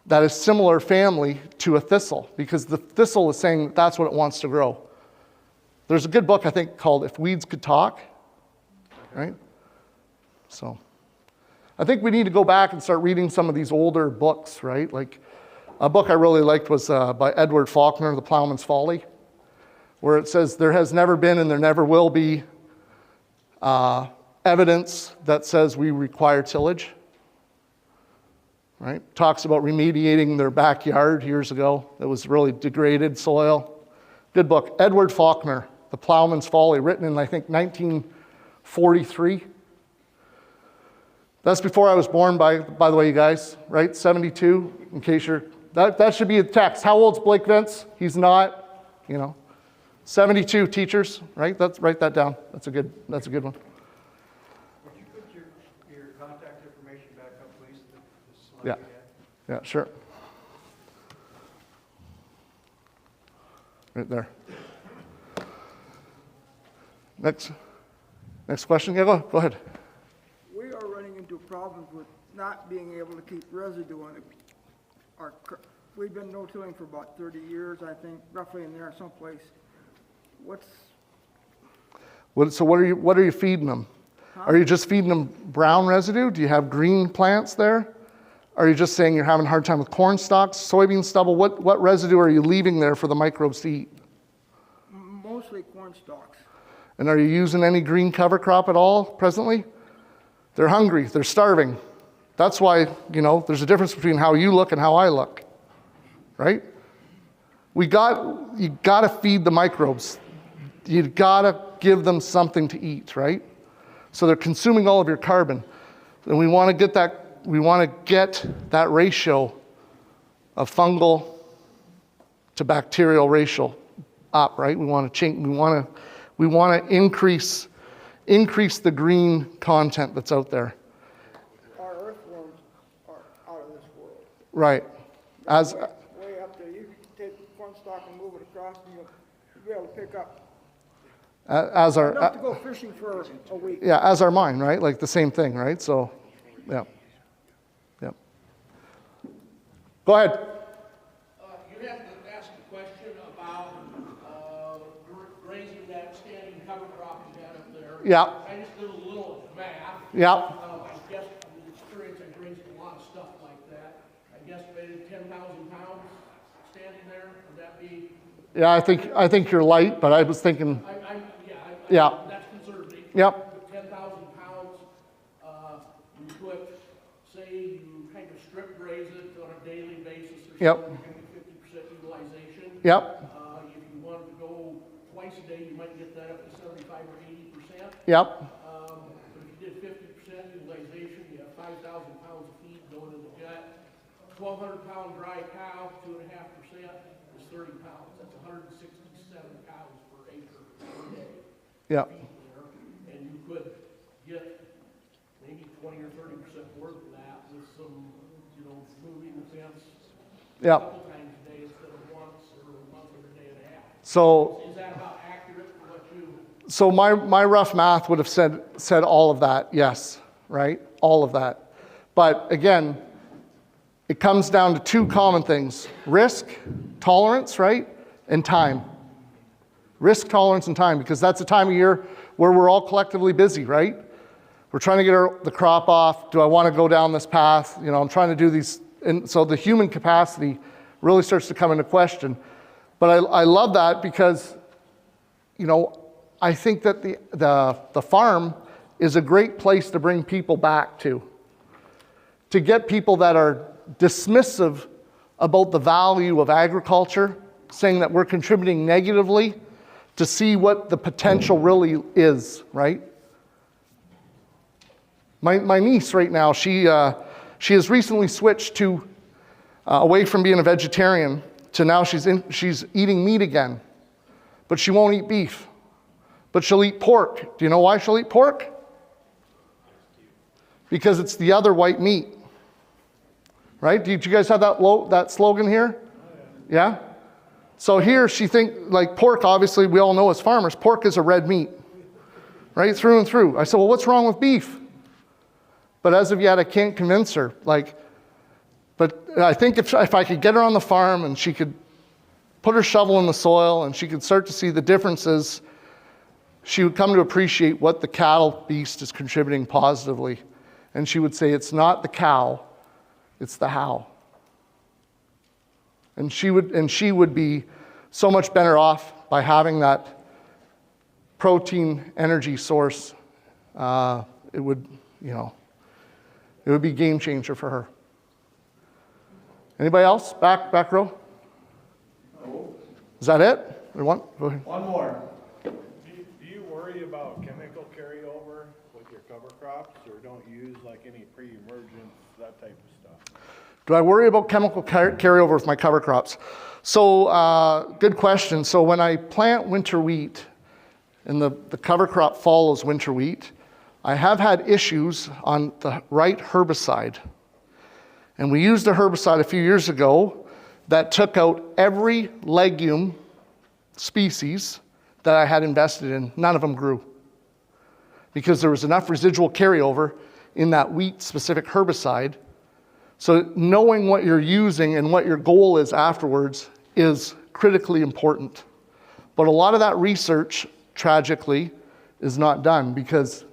that is similar family to a thistle, because the thistle is saying that's what it wants to grow. There's a good book, I think, called If Weeds Could Talk, right? So I think we need to go back and start reading some of these older books, right? Like a book I really liked was by Edward Faulkner, The Plowman's Folly, where it says there has never been and there never will be evidence that says we require tillage, right? Talks about remediating their backyard years ago. It was really degraded soil. Good book. Edward Faulkner, The Plowman's Folly, written in, I think, 1943. That's before I was born, by the way, you guys, right? 72, in case you're, that should be a text. How old's Blake Vince? He's not, 72 teachers, right? Write that down. That's a good one.
Would you put your contact information back up, please? The slide
Yeah.
again?
Yeah, sure. Right there. Next question. Yeah, go ahead.
We are running into problems with not being able to keep residue on we've been no-tilling for about 30 years, I think, roughly in there someplace.
So what are you feeding them? Are you just feeding them brown residue? Do you have green plants there? Are you just saying you're having a hard time with corn stalks, soybean stubble? What residue are you leaving there for the microbes to eat?
Mostly corn stalks.
And are you using any green cover crop at all presently? They're hungry, they're starving. That's why, there's a difference between how you look and how I look, right? You gotta feed the microbes. You gotta give them something to eat, right? So they're consuming all of your carbon. And we wanna get that ratio of fungal to bacterial ratio up, right? We want to increase the green content that's out there.
Our earthworms are out of this world.
Right. As
Way up there, you can take corn stalk and move it across, and you'll be able to pick up
as our
enough to go fishing for a week.
yeah, as are mine, right? Like the same thing, right? So, yeah. Go ahead.
You have to ask a question about grazing that standing cover crop you had up there.
Yeah.
I just did a little math.
Yeah.
I guess from the experience, I grazed a lot of stuff like that. I guess maybe 10,000 pounds standing there. Would that be?
Yeah, I think you're light, but I was thinking. Yeah.
That's conservative.
Yep.
10,000 pounds. You put, say, you kind of strip graze it on a daily basis or
Yep.
something, maybe 50% utilization.
Yep.
If you wanted to go twice a day, you might get that up to 75 or 80%.
Yep.
But if you did 50% utilization, you have 5,000 pounds of feed going in the gut. 1,200 pound dry cow, 2.5% is 30 pounds. That's 167 cows per acre per day.
Yep.
And you could get maybe 20 or 30% more than that with some, moving the fence a
Yep.
couple times a day instead of once or once every day and a half.
So
Is that about accurate for what you?
So my rough math would have said all of that, yes, right? All of that. But again, it comes down to two common things: risk, tolerance, right? And time. Risk, tolerance, and time, because that's a time of year where we're all collectively busy, right? We're trying to get the crop off. Do I want to go down this path? I'm trying to do these. And so the human capacity really starts to come into question. But I love that because, I think that the farm is a great place to bring people back to get people that are dismissive about the value of agriculture, saying that we're contributing negatively, to see what the potential really is, right? My niece right now, she has recently switched to away from being a vegetarian to now she's eating meat again, but she won't eat beef, but she'll eat pork. Do you know why she'll eat pork? because it's the other white meat. Right? Did you guys have that slogan here? Yeah? So here she like pork, obviously we all know as farmers, pork is a red meat. Right? Through and through. I said, well, what's wrong with beef? But as of yet, I can't convince her. But I think if I could get her on the farm and she could put her shovel in the soil and she could start to see the differences, she would come to appreciate what the cattle beast is contributing positively. And she would say, it's not the cow, it's the how. And she would be so much better off by having that protein energy source. It would be a game changer for her. Anybody else? Back row? Is that it? Go ahead.
One more.
Do you worry about chemical carryover with your cover crops, or don't you use like any pre-emergence, that type of stuff?
Do I worry about chemical carryover with my cover crops? So, good question. So when I plant winter wheat, and the cover crop follows winter wheat, I have had issues on the right herbicide. And we used a herbicide a few years ago that took out every legume species that I had invested in. None of them grew, because there was enough residual carryover in that wheat-specific herbicide. So knowing what you're using and what your goal is afterwards is critically important. But a lot of that research, tragically, is not done because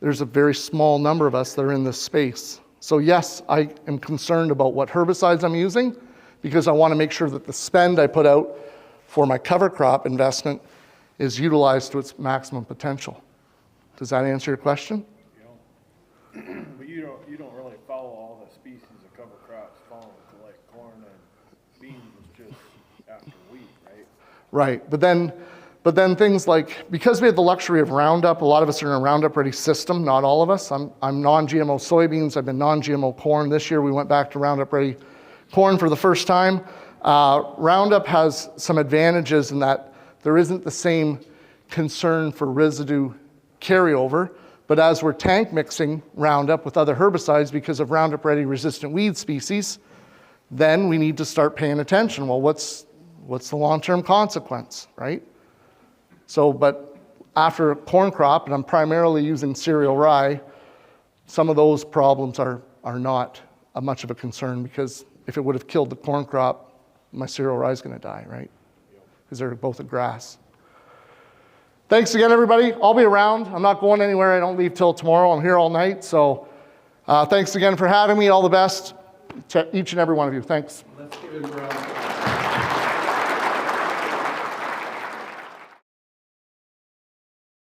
there's a very small number of us that are in this space. So yes, I am concerned about what herbicides I'm using, because I want to make sure that the spend I put out for my cover crop investment is utilized to its maximum potential. Does that answer your question?
But you don't really follow all the species of cover crops falling to like corn and beans is just after wheat, right?
Right, but then things like, because we have the luxury of Roundup, a lot of us are in a Roundup Ready system, not all of us. I'm non-GMO soybeans, I've been non-GMO corn. This year we went back to Roundup Ready corn for the first time. Roundup has some advantages in that there isn't the same concern for residue carryover, but as we're tank mixing Roundup with other herbicides because of Roundup Ready resistant weed species, then we need to start paying attention. Well, what's the long-term consequence, right? So, but after a corn crop, and I'm primarily using cereal rye, some of those problems are not much of a concern, because if it would have killed the corn crop, my cereal rye is going to die, right? Because they're both a grass. Thanks again, everybody. I'll be around. I'm not going anywhere. I don't leave till tomorrow. I'm here all night. So thanks again for having me. All the best to each and every one of you. Thanks.
Let's give him a round.